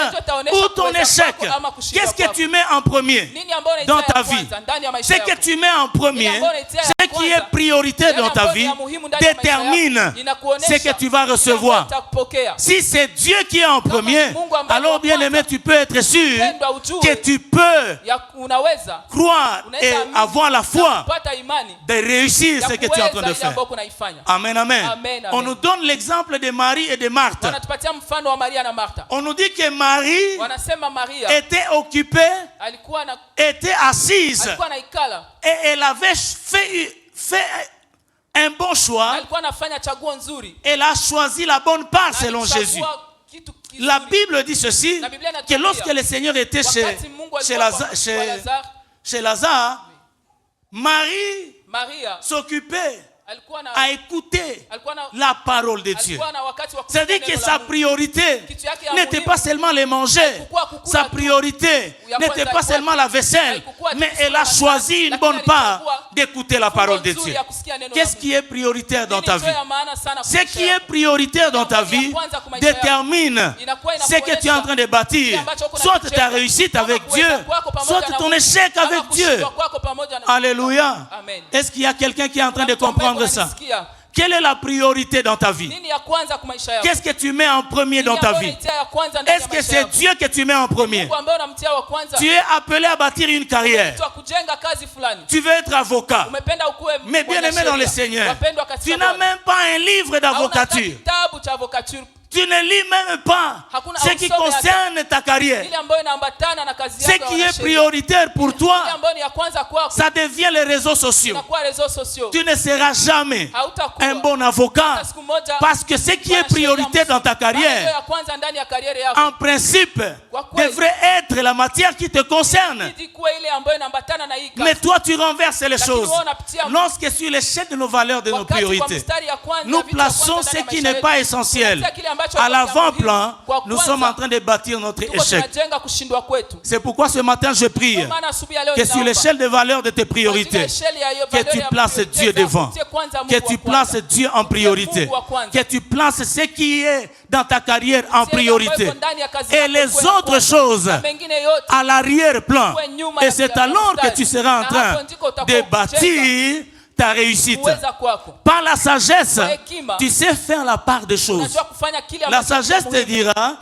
ou ton échec. Qu'est-ce que tu mets en premier dans ta vie? Ce que tu mets en premier, ce qui est priorité dans ta vie, détermine ce que tu vas recevoir. Si c'est Dieu qui est en premier, alors bien aimé, tu peux être sûr que tu peux croire et avoir la foi de réussir ce que tu es en train de faire. Amen, amen. On nous donne l'exemple de Marie et de Marthe. On nous dit que Marie était occupée, était assise, et elle avait fait un bon choix. Elle a choisi la bonne part selon Jésus. La Bible dit ceci, que lorsque le Seigneur était chez Lazare, Marie s'occupait à écouter la parole de Dieu. C'est-à-dire que sa priorité n'était pas seulement les manger, sa priorité n'était pas seulement la vaisselle, mais elle a choisi une bonne part d'écouter la parole de Dieu. Qu'est-ce qui est prioritaire dans ta vie? Ce qui est prioritaire dans ta vie détermine ce que tu es en train de bâtir, soit ta réussite avec Dieu, soit ton échec avec Dieu. Alléluia. Est-ce qu'il y a quelqu'un qui est en train de comprendre ça? Quelle est la priorité dans ta vie? Qu'est-ce que tu mets en premier dans ta vie? Est-ce que c'est Dieu que tu mets en premier? Tu es appelé à bâtir une carrière. Tu veux être avocat. Mais bien aimé dans le Seigneur, tu n'as même pas un livre d'avocature. Tu ne lis même pas ce qui concerne ta carrière. Ce qui est prioritaire pour toi, ça devient les réseaux sociaux. Tu ne seras jamais un bon avocat parce que ce qui est prioritaire dans ta carrière, en principe, devrait être la matière qui te concerne. Mais toi, tu renverses les choses. Lorsque sur l'échelle de nos valeurs, de nos priorités, nous plaçons ce qui n'est pas essentiel à l'avant-plan, nous sommes en train de bâtir notre échec. C'est pourquoi ce matin je prie que sur l'échelle des valeurs de tes priorités, que tu places Dieu devant, que tu places Dieu en priorité, que tu places ce qui est dans ta carrière en priorité et les autres choses à l'arrière-plan. Et c'est alors que tu seras en train de bâtir ta réussite. Par la sagesse, tu sais faire la part des choses. La sagesse te dira,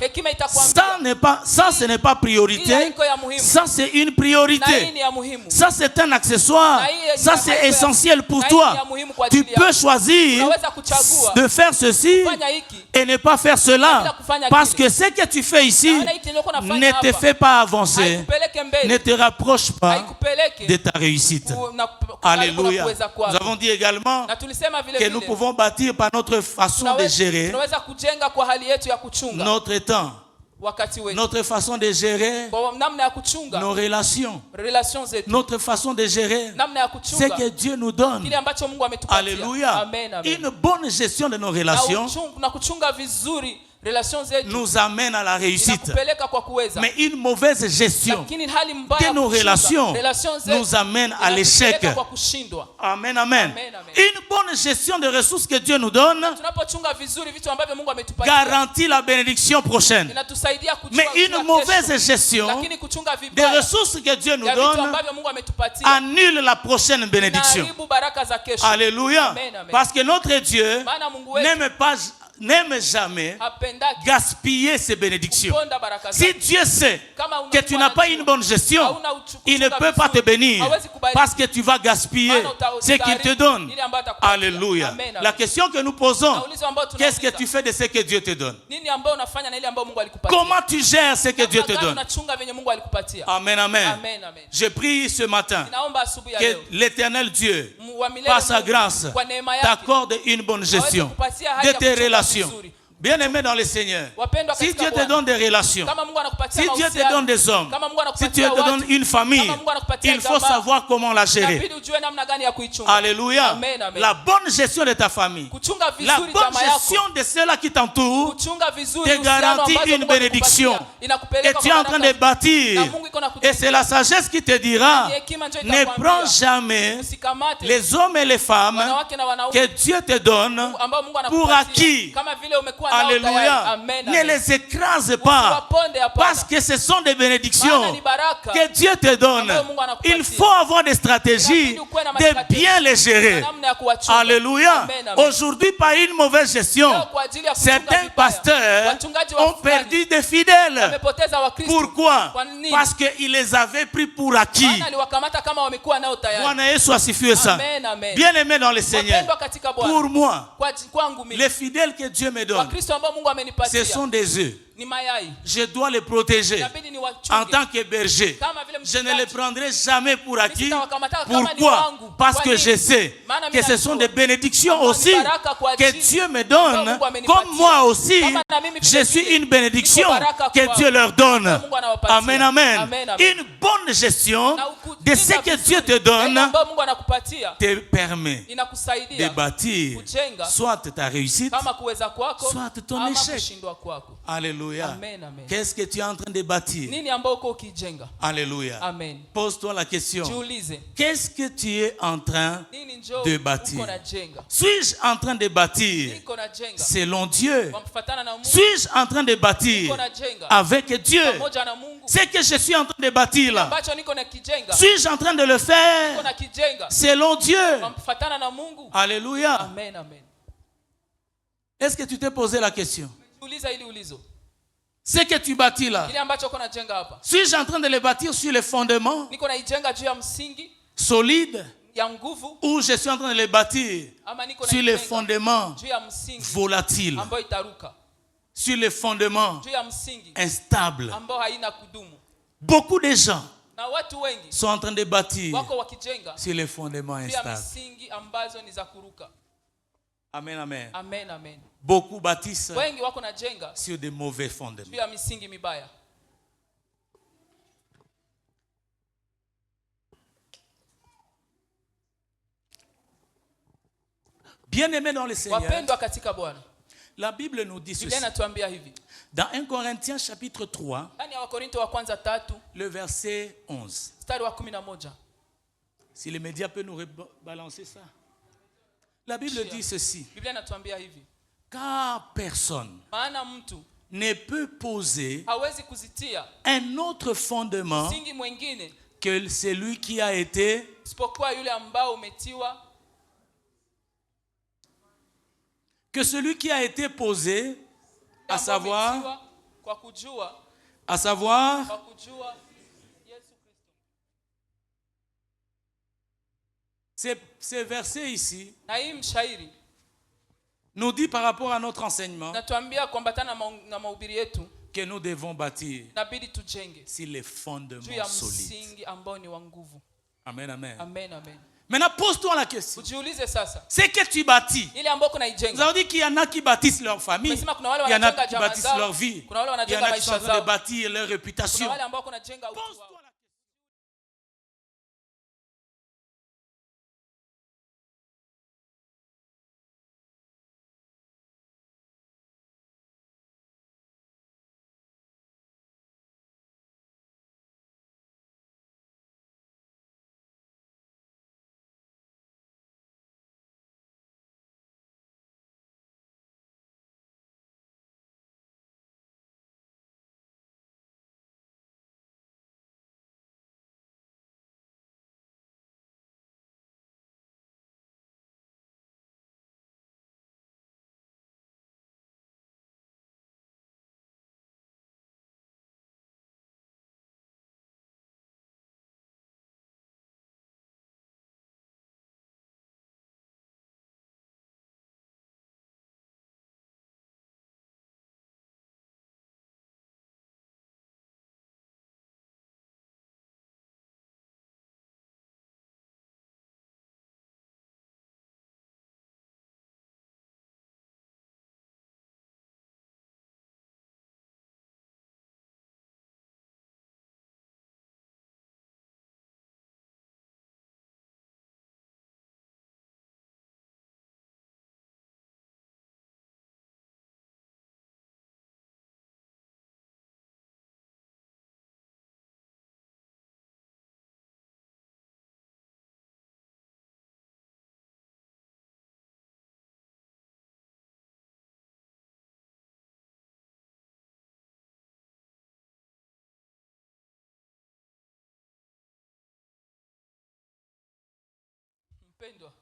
ça ce n'est pas priorité, ça c'est une priorité. Ça c'est un accessoire, ça c'est essentiel pour toi. Tu peux choisir de faire ceci et ne pas faire cela. Parce que ce que tu fais ici ne te fait pas avancer, ne te rapproche pas de ta réussite. Alléluia. Nous avons dit également que nous pouvons bâtir par notre façon de gérer notre temps, notre façon de gérer nos relations, notre façon de gérer ce que Dieu nous donne. Alléluia. Une bonne gestion de nos relations nous amène à la réussite. Mais une mauvaise gestion de nos relations nous amène à l'échec. Amen, amen. Une bonne gestion des ressources que Dieu nous donne garantit la bénédiction prochaine. Mais une mauvaise gestion des ressources que Dieu nous donne annule la prochaine bénédiction. Alléluia. Parce que notre Dieu n'aime jamais gaspiller ses bénédictions. Si Dieu sait que tu n'as pas une bonne gestion, il ne peut pas te bénir parce que tu vas gaspiller ce qu'il te donne. Alléluia. La question que nous posons, qu'est-ce que tu fais de ce que Dieu te donne? Comment tu gères ce que Dieu te donne? Amen, amen. Je prie ce matin que l'Éternel Dieu, par sa grâce, t'accorde une bonne gestion de tes relations. Bien-aimé dans le Seigneur, si Dieu te donne des relations, si Dieu te donne des hommes, si Dieu te donne une famille, il faut savoir comment la gérer. Alléluia. La bonne gestion de ta famille, la bonne gestion de ceux-là qui t'entourent te garantit une bénédiction. Et tu es en train de bâtir. Et c'est la sagesse qui te dira, ne prends jamais les hommes et les femmes que Dieu te donne pour acquis. Alléluia. Ne les écrase pas parce que ce sont des bénédictions que Dieu te donne. Il faut avoir des stratégies de bien les gérer. Alléluia. Aujourd'hui, par une mauvaise gestion, certains pasteurs ont perdu des fidèles. Pourquoi? Parce qu'ils les avaient pris pour acquis. Bien aimé dans le Seigneur, pour moi, les fidèles que Dieu me donne, ce sont des œufs. Je dois les protéger en tant que berger. Je ne les prendrai jamais pour acquis. Pourquoi? Parce que je sais que ce sont des bénédictions aussi que Dieu me donne. Comme moi aussi, je suis une bénédiction que Dieu leur donne. Amen, amen. Une bonne gestion de ce que Dieu te donne te permet de bâtir soit ta réussite, soit ton échec. Alléluia. Qu'est-ce que tu es en train de bâtir? Alléluia. Pose-toi la question. Qu'est-ce que tu es en train de bâtir? Suis-je en train de bâtir selon Dieu? Suis-je en train de bâtir avec Dieu? Ce que je suis en train de bâtir là, suis-je en train de le faire selon Dieu? Alléluia. Est-ce que tu t'es posé la question? Ce que tu bâtis là, suis-je en train de le bâtir sur les fondements solides ou je suis en train de le bâtir sur les fondements volatiles? sur les fondements instables. Beaucoup de gens sont en train de bâtir sur les fondements instables. Amen, amen. Amen, amen. Beaucoup bâtissent sur de mauvais fondements. Bien-aimés dans le Seigneur, la Bible nous dit ceci. Dans 1 Corinthiens chapitre 3, le verset 11. Si les médias peuvent nous balancer ça. La Bible dit ceci. Car personne ne peut poser un autre fondement que celui qui a été posé, à savoir ces versets ici nous dit par rapport à notre enseignement que nous devons bâtir sur les fondements solides. Amen, amen. Amen, amen. Maintenant, pose-toi la question. C'est que tu bâtis. Nous avons dit qu'il y en a qui bâtissent leur famille. Il y en a qui bâtissent leur vie. Il y en a qui sont en train de bâtir leur réputation. Pose-toi la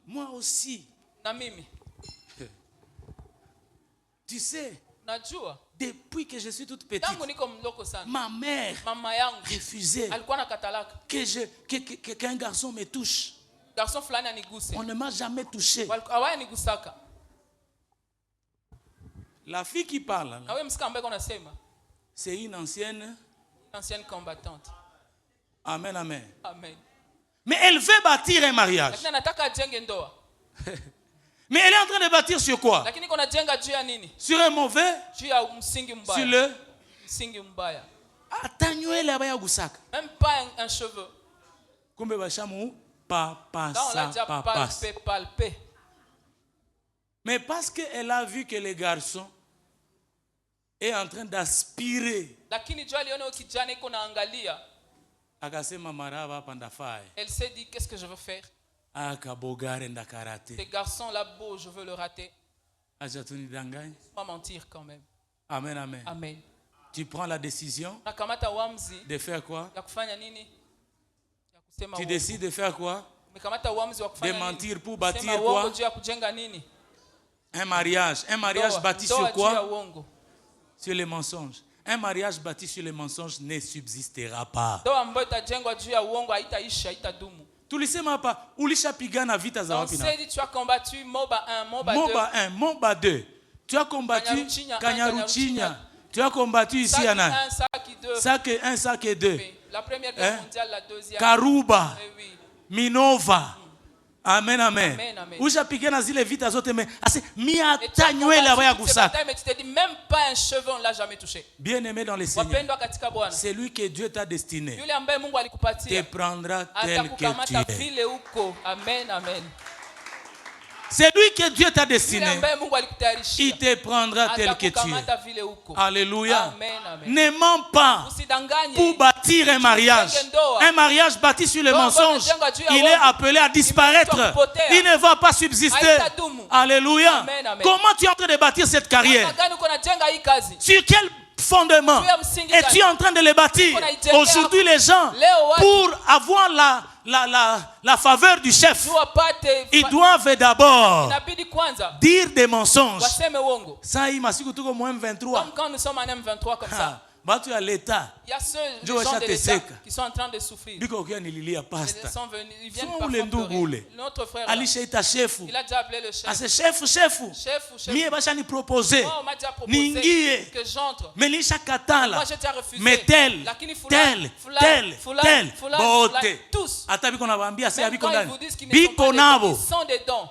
Moi aussi. Tu sais, depuis que je suis toute petite, ma mère refusait qu'un garçon me touche. On ne m'a jamais touché. La fille qui parle, c'est une ancienne combattante. Amen, amen. Amen. Mais elle veut bâtir un mariage. Mais elle est en train de bâtir sur quoi? Sur un mauvais? Sur le? Même pas un cheveu. Mais parce qu'elle a vu que les garçons est en train d'aspirer. Elle s'est dit, qu'est-ce que je veux faire? Ces garçons là beaux, je veux le rater. Pas mentir quand même. Amen, amen. Amen. Tu prends la décision de faire quoi? Tu décides de faire quoi? De mentir pour bâtir quoi? Un mariage. Un mariage bâti sur quoi? Sur les mensonges. Un mariage bâti sur les mensonges ne subsistera pas. Tulisema ulisha pigana vita za wapi na? Tu as combattu Moba 1, Moba 2. Tu as combattu Kanyaruchinya. Tu as combattu ici à Nan. Sac 1, sac 2. La première guerre mondiale, la deuxième. Karuba. Minova. Amen, amen. Amen, amen. Où j'ai piqué dans les vites azote mais assez mi atanywe la baya gusa. Mais tu te dis même pas un cheveu on l'a jamais touché. Bien-aimé dans le Seigneur. C'est lui que Dieu t'a destiné. Te prendra tel que tu es. Amen, amen. C'est lui que Dieu t'a destiné. Il te prendra tel que tu es. Alléluia. Ne mens pas pour bâtir un mariage. Un mariage bâti sur le mensonge, il est appelé à disparaître. Il ne va pas subsister. Alléluia. Comment tu es en train de bâtir cette carrière? Sur quel fondement es-tu en train de le bâtir? Aujourd'hui, les gens, pour avoir la faveur du chef, ils doivent d'abord dire des mensonges. Ça, il m'a dit que moins 23. Comme quand nous sommes en M23 comme ça. Il y a ceux gens de l'État qui sont en train de souffrir. Ils sont venus, ils viennent parfois pleurer. Notre frère, il a déjà appelé le chef. Chef. On m'a proposé que j'entre. Moi, je t'ai refusé. Mais tel. Tous. Même quand ils vous disent qu'ils ne sont pas des dons, ils sont des dons.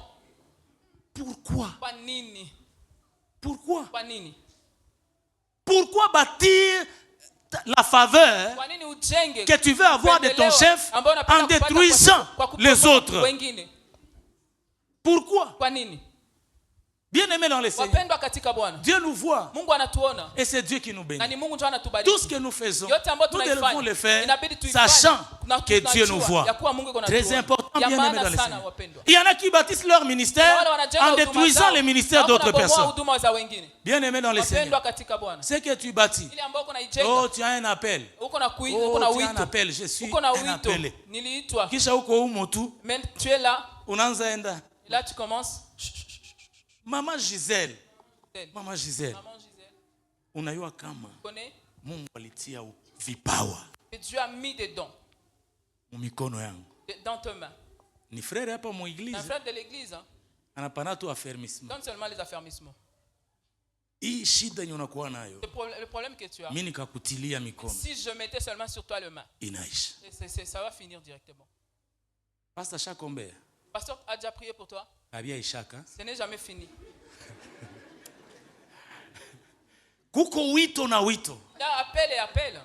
Pourquoi bâtir la faveur que tu veux avoir de ton chef en détruisant les autres? Pourquoi? Bien-aimé dans le Seigneur, Dieu nous voit et c'est Dieu qui nous bénit. Tout ce que nous faisons, nous devons le faire sachant que Dieu nous voit. Très important, bien-aimé dans le Seigneur. Il y en a qui bâtissent leur ministère en détruisant les ministères d'autres personnes. Bien-aimé dans le Seigneur, c'est que tu bâtis. Oh, tu as un appel. Oh, tu as un appel. Je suis un appelé. Mais tu es là. Et là, tu commences. Maman Gisèle. On a eu à Kama. Et Dieu a mis des dons dans tes mains. Ni frère hapa mu église. Un frère de l'église. Anapana tu affermissement. Donne seulement les affermissements. Hii shida yenye unakuwa nayo. Le problème que tu as. Mimi nikakutilia mikono. Si je mettais seulement sur toi le main. Inaisha. Ça va finir directement. Pasteur Chakombe. Pasteur a déjà prié pour toi. Ce n'est jamais fini. Kuko wito na wito. Il y a appel et appel.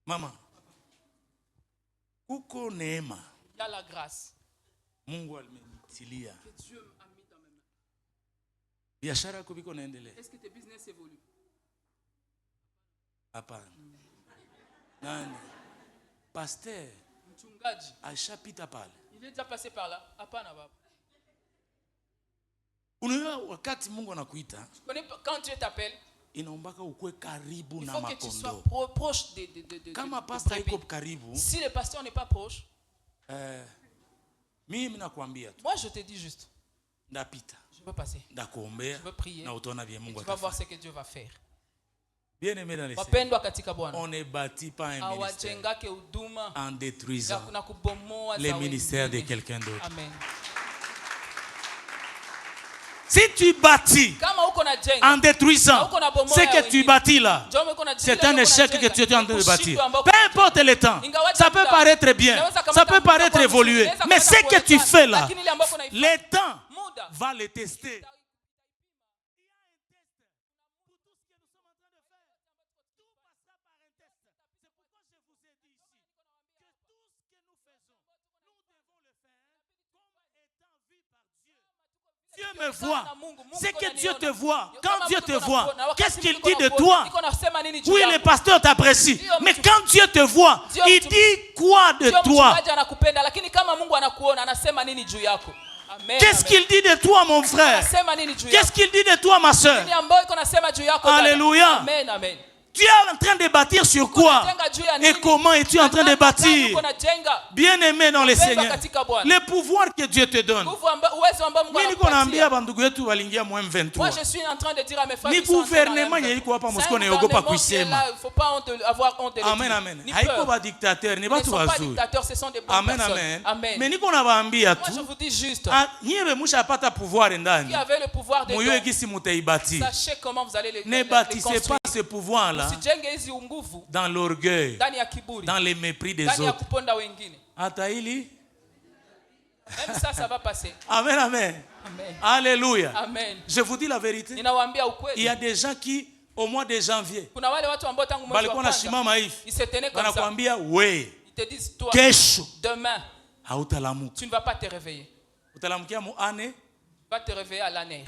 Maman. Kuko neema. Il y a la grâce. Mungu alimetilia. Que Dieu a mis dans mes mains. Biashara yako biko naendelea. Est-ce que tes business évoluent? Hapana. Nani? Pasteur. Aishapita pale. Il est déjà passé par là. Hapana baba. Unajua wakati Mungu anakuita. Quand Dieu t'appelle, inaombaka ukue karibu na makondo. Il faut que tu sois proche de kama pastor yuko karibu. Si le pasteur n'est pas proche, mimi nakwambia tu. Moi je te dis juste. Ndapita. Je veux passer. Ndakuombea. Je veux prier. Na utaona vile Mungu atafanya. Tu vas voir ce que Dieu va faire. Bien-aimé dans le Seigneur, on ne bâtit pas un ministère en détruisant les ministères de quelqu'un d'autre. Amen. Si tu bâtis en détruisant ce que tu bâtis là, c'est un échec que tu es en train de bâtir. Peu importe le temps, ça peut paraître bien, ça peut paraître évoluer, mais ce que tu fais là, le temps va le tester. Dieu me voit. C'est que Dieu te voit. Quand Dieu te voit, qu'est-ce qu'il dit de toi? Oui, le pasteur t'apprécie. Mais quand Dieu te voit, il dit quoi de toi? Qu'est-ce qu'il dit de toi, mon frère? Qu'est-ce qu'il dit de toi, ma soeur? Alléluia. Tu es en train de bâtir sur quoi? Et comment es-tu en train de bâtir? Bien-aimé dans le Seigneur, le pouvoir que Dieu te donne. Moi, je suis en train de dire à mes frères ni qui sont gouvernement, il c'est un gouvernement qui est là, il ne faut pas avoir honte de le amen, dire. amen. Ni peur. Dictateur, Ils ne sont pas dictateurs, ce sont des bonnes amen, personnes. amen. Amen. Mais Moi, je vous dis juste, qui avait le pouvoir de Dieu, sachez comment vous allez les ne bâtissez construire. pas ce pouvoir-là dans l'orgueil, dans le mépris des autres. Ataili. Même ça va passer. Amen, amen. Amen. Alléluia. Amen. Je vous dis la vérité. Il y a des gens qui, au mois de janvier, balikuwa nasimama hivi, wanakuambia we, kesho, demain, hautalamuka. tu ne vas pas te réveiller. Utalamukia mu ane. Tu vas te réveiller à l'année.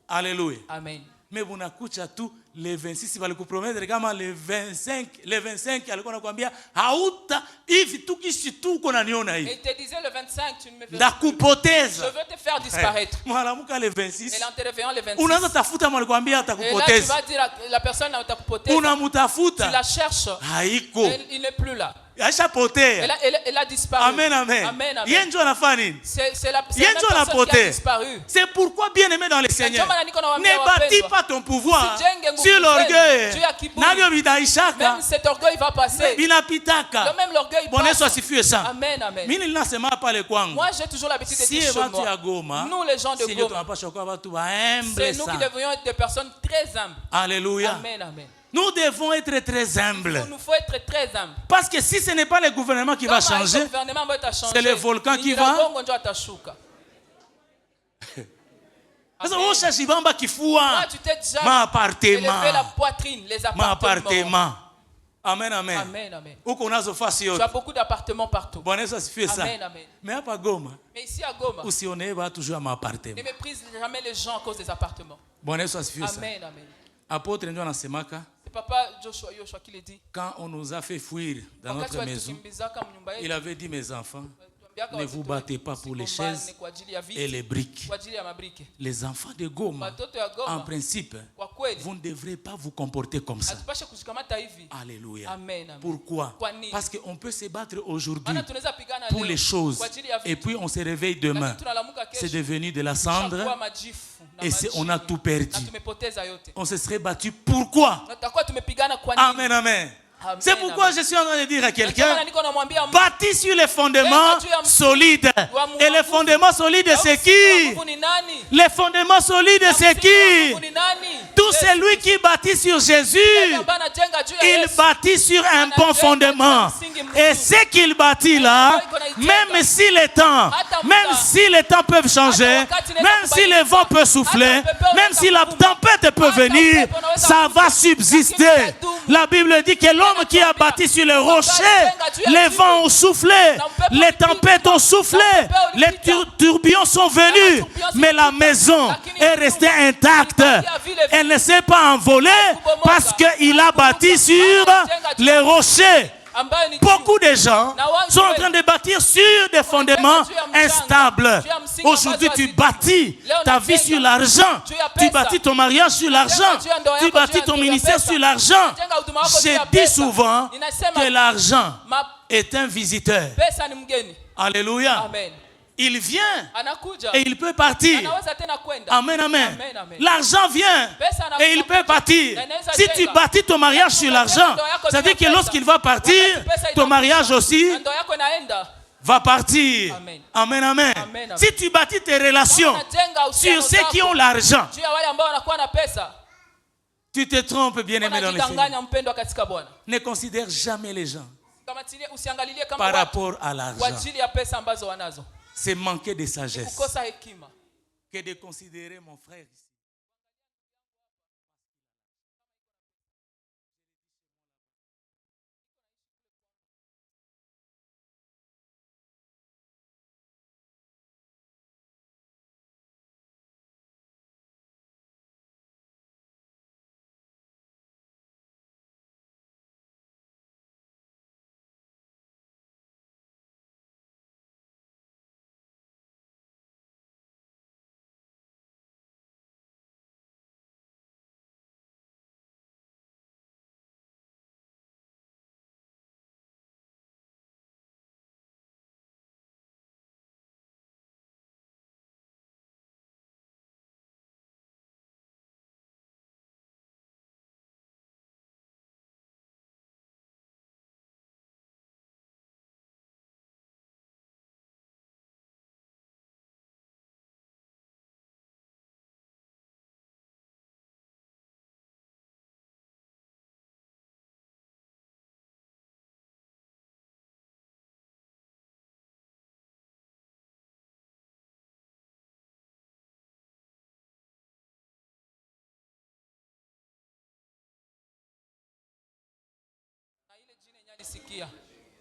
Alléluia. Amen. Mais unakucha tu le 26 walikupromettre kama le 25 alikuwa anakuambia hauta hivi tu kisi tu uko naniona hivi. Et te disait le 25 tu ne me veux ndakupoteza. Je veux te faire disparaître. Mwalamuka le 26. Et en te réveillant le 26. Unaanza tafuta mwalikwambia atakupoteza. Et là tu vas dire la personne atakupoteza. Unamutafuta. Tu la cherches. Haiko. Il n'est plus là. Elle a disparu. Amen, amen. Amen, amen. Yenjo anafanya nini? C'est la personne qui a disparu. C'est pourquoi, bien-aimé dans le Seigneur, ne bâtis pas ton pouvoir sur l'orgueil. Même cet orgueil va passer. Même l'orgueil passe. Amen, amen. Moi, j'ai toujours l'habitude de dire chez moi. Nous, les gens de Goma, c'est nous qui devrions être des personnes très humbles. Alléluia. Amen, amen. Nous devons être très humbles. Il nous faut être très humbles. Parce que si ce n'est pas le gouvernement qui va changer, c'est le volcan qui va. Moi, tu t'es déjà élevé la poitrine, les appartements. Amen, amen. Amen, amen. Tu as beaucoup d'appartements partout. Amen, amen. Mais à Goma, ici à Goma, ne méprise jamais les gens à cause des appartements. Amen, amen. Apôtre Ndio anasemaka, c'est papa Joshua qui le dit. Quand on nous a fait fuir dans notre maison, il avait dit, mes enfants, ne vous battez pas pour les chaises et les briques. Les enfants de Goma, en principe, vous ne devrez pas vous comporter comme ça. Alléluia. Amen. Pourquoi? Parce qu'on peut se battre aujourd'hui pour les choses et puis on se réveille demain. C'est devenu de la cendre et on a tout perdu. On se serait battu. Pourquoi? Amen, amen. C'est pourquoi je suis en train de dire à quelqu'un, bâti sur les fondements solides. Et les fondements solides, c'est qui? Les fondements solides, c'est qui? Tout celui qui bâtit sur Jésus, il bâtit sur un bon fondement. Et ce qu'il bâtit là, même si les temps peuvent changer, même si le vent peut souffler, même si la tempête peut venir, ça va subsister. La Bible dit que l'homme qui a bâti sur le rocher, les vents ont soufflé, les tempêtes ont soufflé, les tourbillons sont venus, mais la maison est restée intacte. Elle ne s'est pas envolée parce qu'il a bâti sur les rochers. Beaucoup de gens sont en train de bâtir sur des fondements instables. Aujourd'hui, tu bâtis ta vie sur l'argent. Tu bâtis ton mariage sur l'argent. Tu bâtis ton ministère sur l'argent. Je dis souvent que l'argent est un visiteur. Alléluia. Il vient et il peut partir. Amen, amen. L'argent vient et il peut partir. Si tu bâtis ton mariage sur l'argent, ça veut dire que lorsqu'il va partir, ton mariage aussi va partir. Amen, amen. Si tu bâtis tes relations sur ceux qui ont l'argent, tu te trompes, bien-aimé dans le Seigneur. Ne considère jamais les gens par rapport à l'argent. C'est manquer de sagesse que de considérer mon frère ici.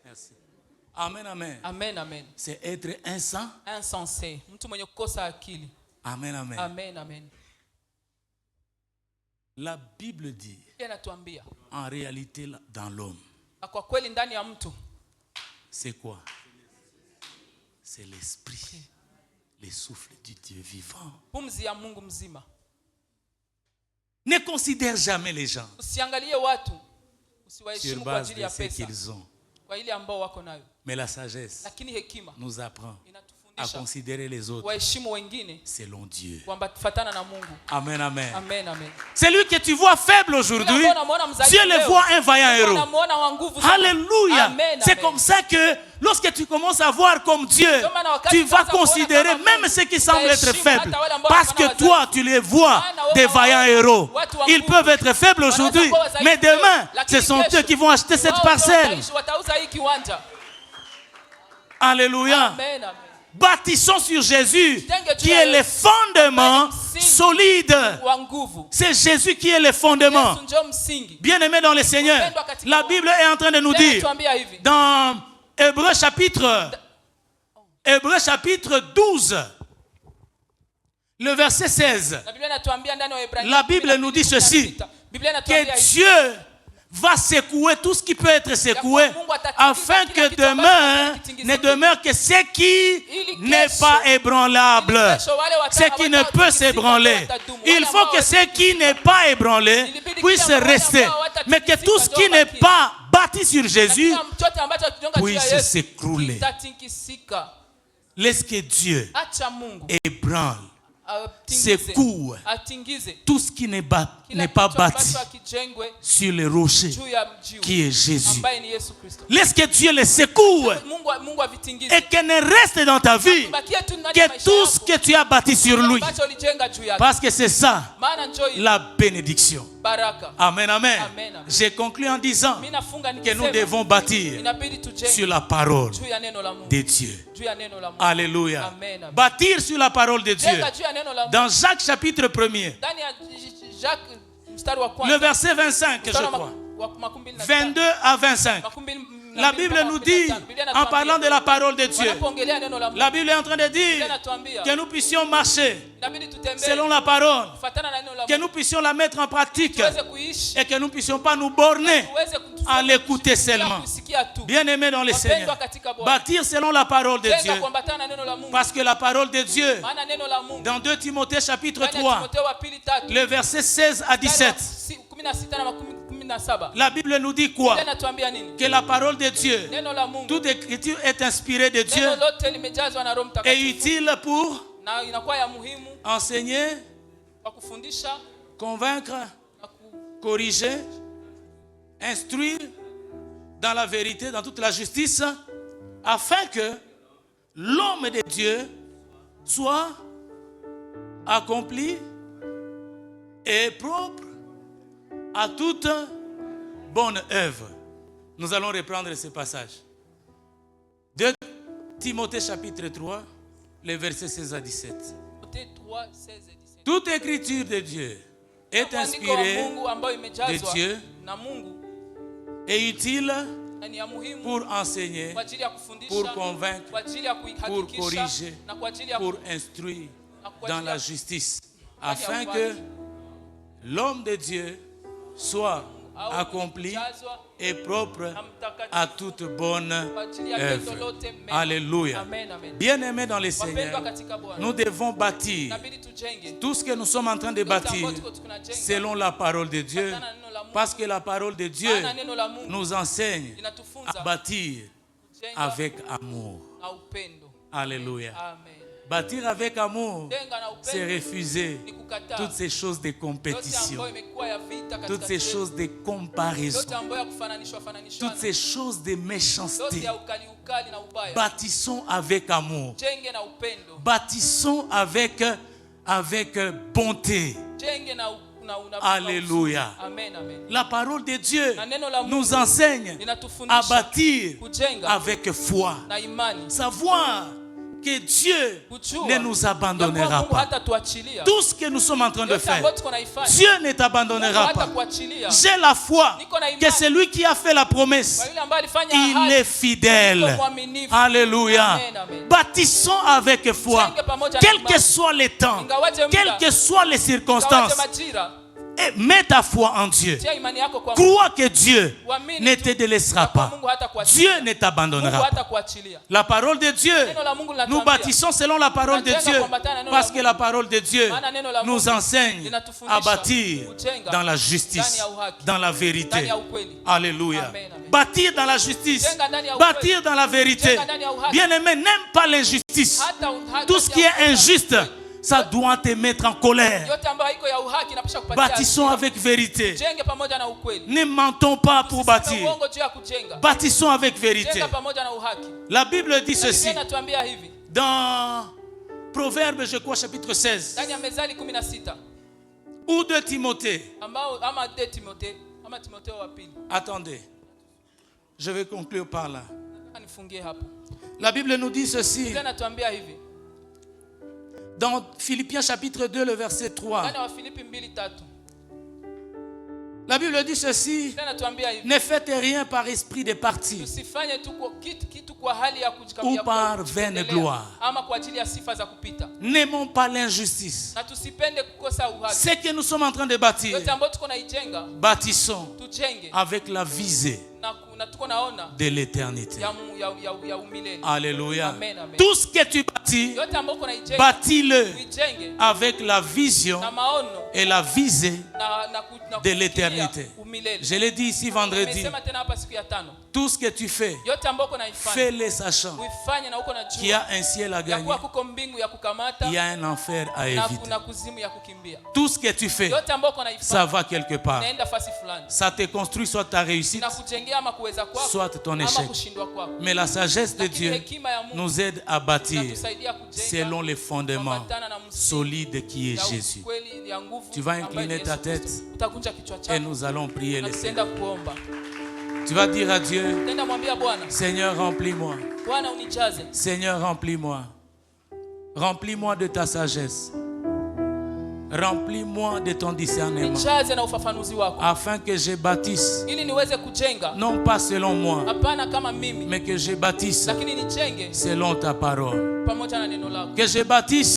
Merci. Amen, amen. Amen, amen. C'est être insensé. Amen, amen. Amen, amen. La Bible dit, en réalité, dans l'homme, c'est quoi? C'est l'esprit, le souffle du Dieu vivant. Ne considère jamais les gens sur base de ce qu'ils ont. Mais la sagesse nous apprend à considérer les autres selon Dieu. Amen, amen. Amen, amen. Celui que tu vois faible aujourd'hui, Dieu le voit un vaillant héros. Alléluia. C'est comme ça que lorsque tu commences à voir comme Dieu, tu vas considérer même ceux qui semblent être faibles. Parce que toi, tu les vois des vaillants héros. Ils peuvent être faibles aujourd'hui, mais demain, ce sont eux qui vont acheter cette parcelle. Alléluia. Amen, amen. Bâtissons sur Jésus qui est le fondement solide. C'est Jésus qui est le fondement. Bien-aimés dans le Seigneur, la Bible est en train de nous dire dans Hébreux chapitre 12, le verset 16, la Bible nous dit ceci, que Dieu va secouer tout ce qui peut être secoué afin que demain ne demeure que ce qui n'est pas ébranlable, ce qui ne peut s'ébranler. Il faut que ce qui n'est pas ébranlé puisse rester, mais que tout ce qui n'est pas bâti sur Jésus puisse s'écrouler. Laisse que Dieu ébranle, secoue tout ce qui n'est pas bâti sur le rocher qui est Jésus. Laisse que Dieu le secoue et qu'il ne reste dans ta vie que tout ce que tu as bâti sur lui, parce que c'est ça la bénédiction. Amen, amen. J'ai conclu en disant que nous devons bâtir sur la parole de Dieu. Alléluia. Bâtir sur la parole de Dieu. Dans Jacques chapitre 1er, le verset 25, je crois, 22 à 25, la Bible nous dit, en parlant de la parole de Dieu, la Bible est en train de dire que nous puissions marcher selon la parole, que nous puissions la mettre en pratique et que nous ne puissions pas nous borner à l'écouter seulement. Bien-aimés dans le Seigneur, bâtir selon la parole de Dieu, parce que la parole de Dieu, dans 2 Timothée chapitre 3, le verset 16 à 17, la Bible nous dit quoi? Que la parole de Dieu, toute écriture est inspirée de Dieu et utile pour enseigner, convaincre, corriger, instruire dans la vérité, dans toute la justice, afin que l'homme de Dieu soit accompli et propre à toute bonne œuvre. Nous allons reprendre ce passage. 2 Timothée chapitre 3, les versets 16 à 17. Toute écriture de Dieu est inspirée de Dieu et utile pour enseigner, pour convaincre, pour corriger, pour instruire dans la justice, afin que l'homme de Dieu soit accompli et propre à toute bonne œuvre. Alléluia. Bien-aimés dans le Seigneur, nous devons bâtir tout ce que nous sommes en train de bâtir selon la parole de Dieu, parce que la parole de Dieu nous enseigne à bâtir avec amour. Alléluia. Bâtir avec amour, c'est refuser toutes ces choses de compétition, toutes ces choses de comparaison, toutes ces choses de méchanceté. Bâtissons avec amour. Bâtissons avec bonté. Alléluia. La parole de Dieu nous enseigne à bâtir avec foi. Savoir que Dieu ne nous abandonnera pas. Tout ce que nous sommes en train de faire, Dieu ne t'abandonnera pas. J'ai la foi que celui qui a fait la promesse, il est fidèle. Alléluia. Bâtissons avec foi, quel que soit les temps, quelles que soient les circonstances. Et mets ta foi en Dieu. Crois que Dieu ne te délaissera pas. Dieu ne t'abandonnera pas. La parole de Dieu, nous bâtissons selon la parole de Dieu. Parce que la parole de Dieu nous enseigne à bâtir dans la justice, dans la vérité. Alléluia. Bâtir dans la justice, bâtir dans la vérité. Bien-aimé, n'aime pas l'injustice. Tout ce qui est injuste, ça doit te mettre en colère. Bâtissons avec vérité. Ne mentons pas pour bâtir. Bâtissons avec vérité. La Bible dit ceci dans Proverbes, je crois, chapitre 16. Ou de Timothée. Attendez, je vais conclure par là. La Bible nous dit ceci dans Philippiens chapitre 2, le verset 3. La Bible dit ceci: ne faites rien par esprit de parti ou par vaine gloire. N'aimons pas l'injustice. Ce que nous sommes en train de bâtir, bâtissons avec la visée de l'éternité. Alléluia. Tout ce que tu bâtis, bâtis-le avec la vision et la visée de l'éternité. Je l'ai dit ici vendredi. Tout ce que tu fais, fais-le sachant qu'il y a un ciel à gagner, il y a un enfer à éviter. Tout ce que tu fais, ça va quelque part. Ça te construit soit ta réussite, soit ton échec. Mais la sagesse de Dieu nous aide à bâtir selon les fondements solides qui est Jésus. Tu vas incliner ta tête et nous allons prier le Seigneur. Tu vas dire à Dieu: Seigneur, remplis-moi. Seigneur, remplis-moi. Remplis-moi de ta sagesse. Remplis-moi de ton discernement, afin que je bâtisse, non pas selon moi, mais que je bâtisse selon ta parole. Que je bâtisse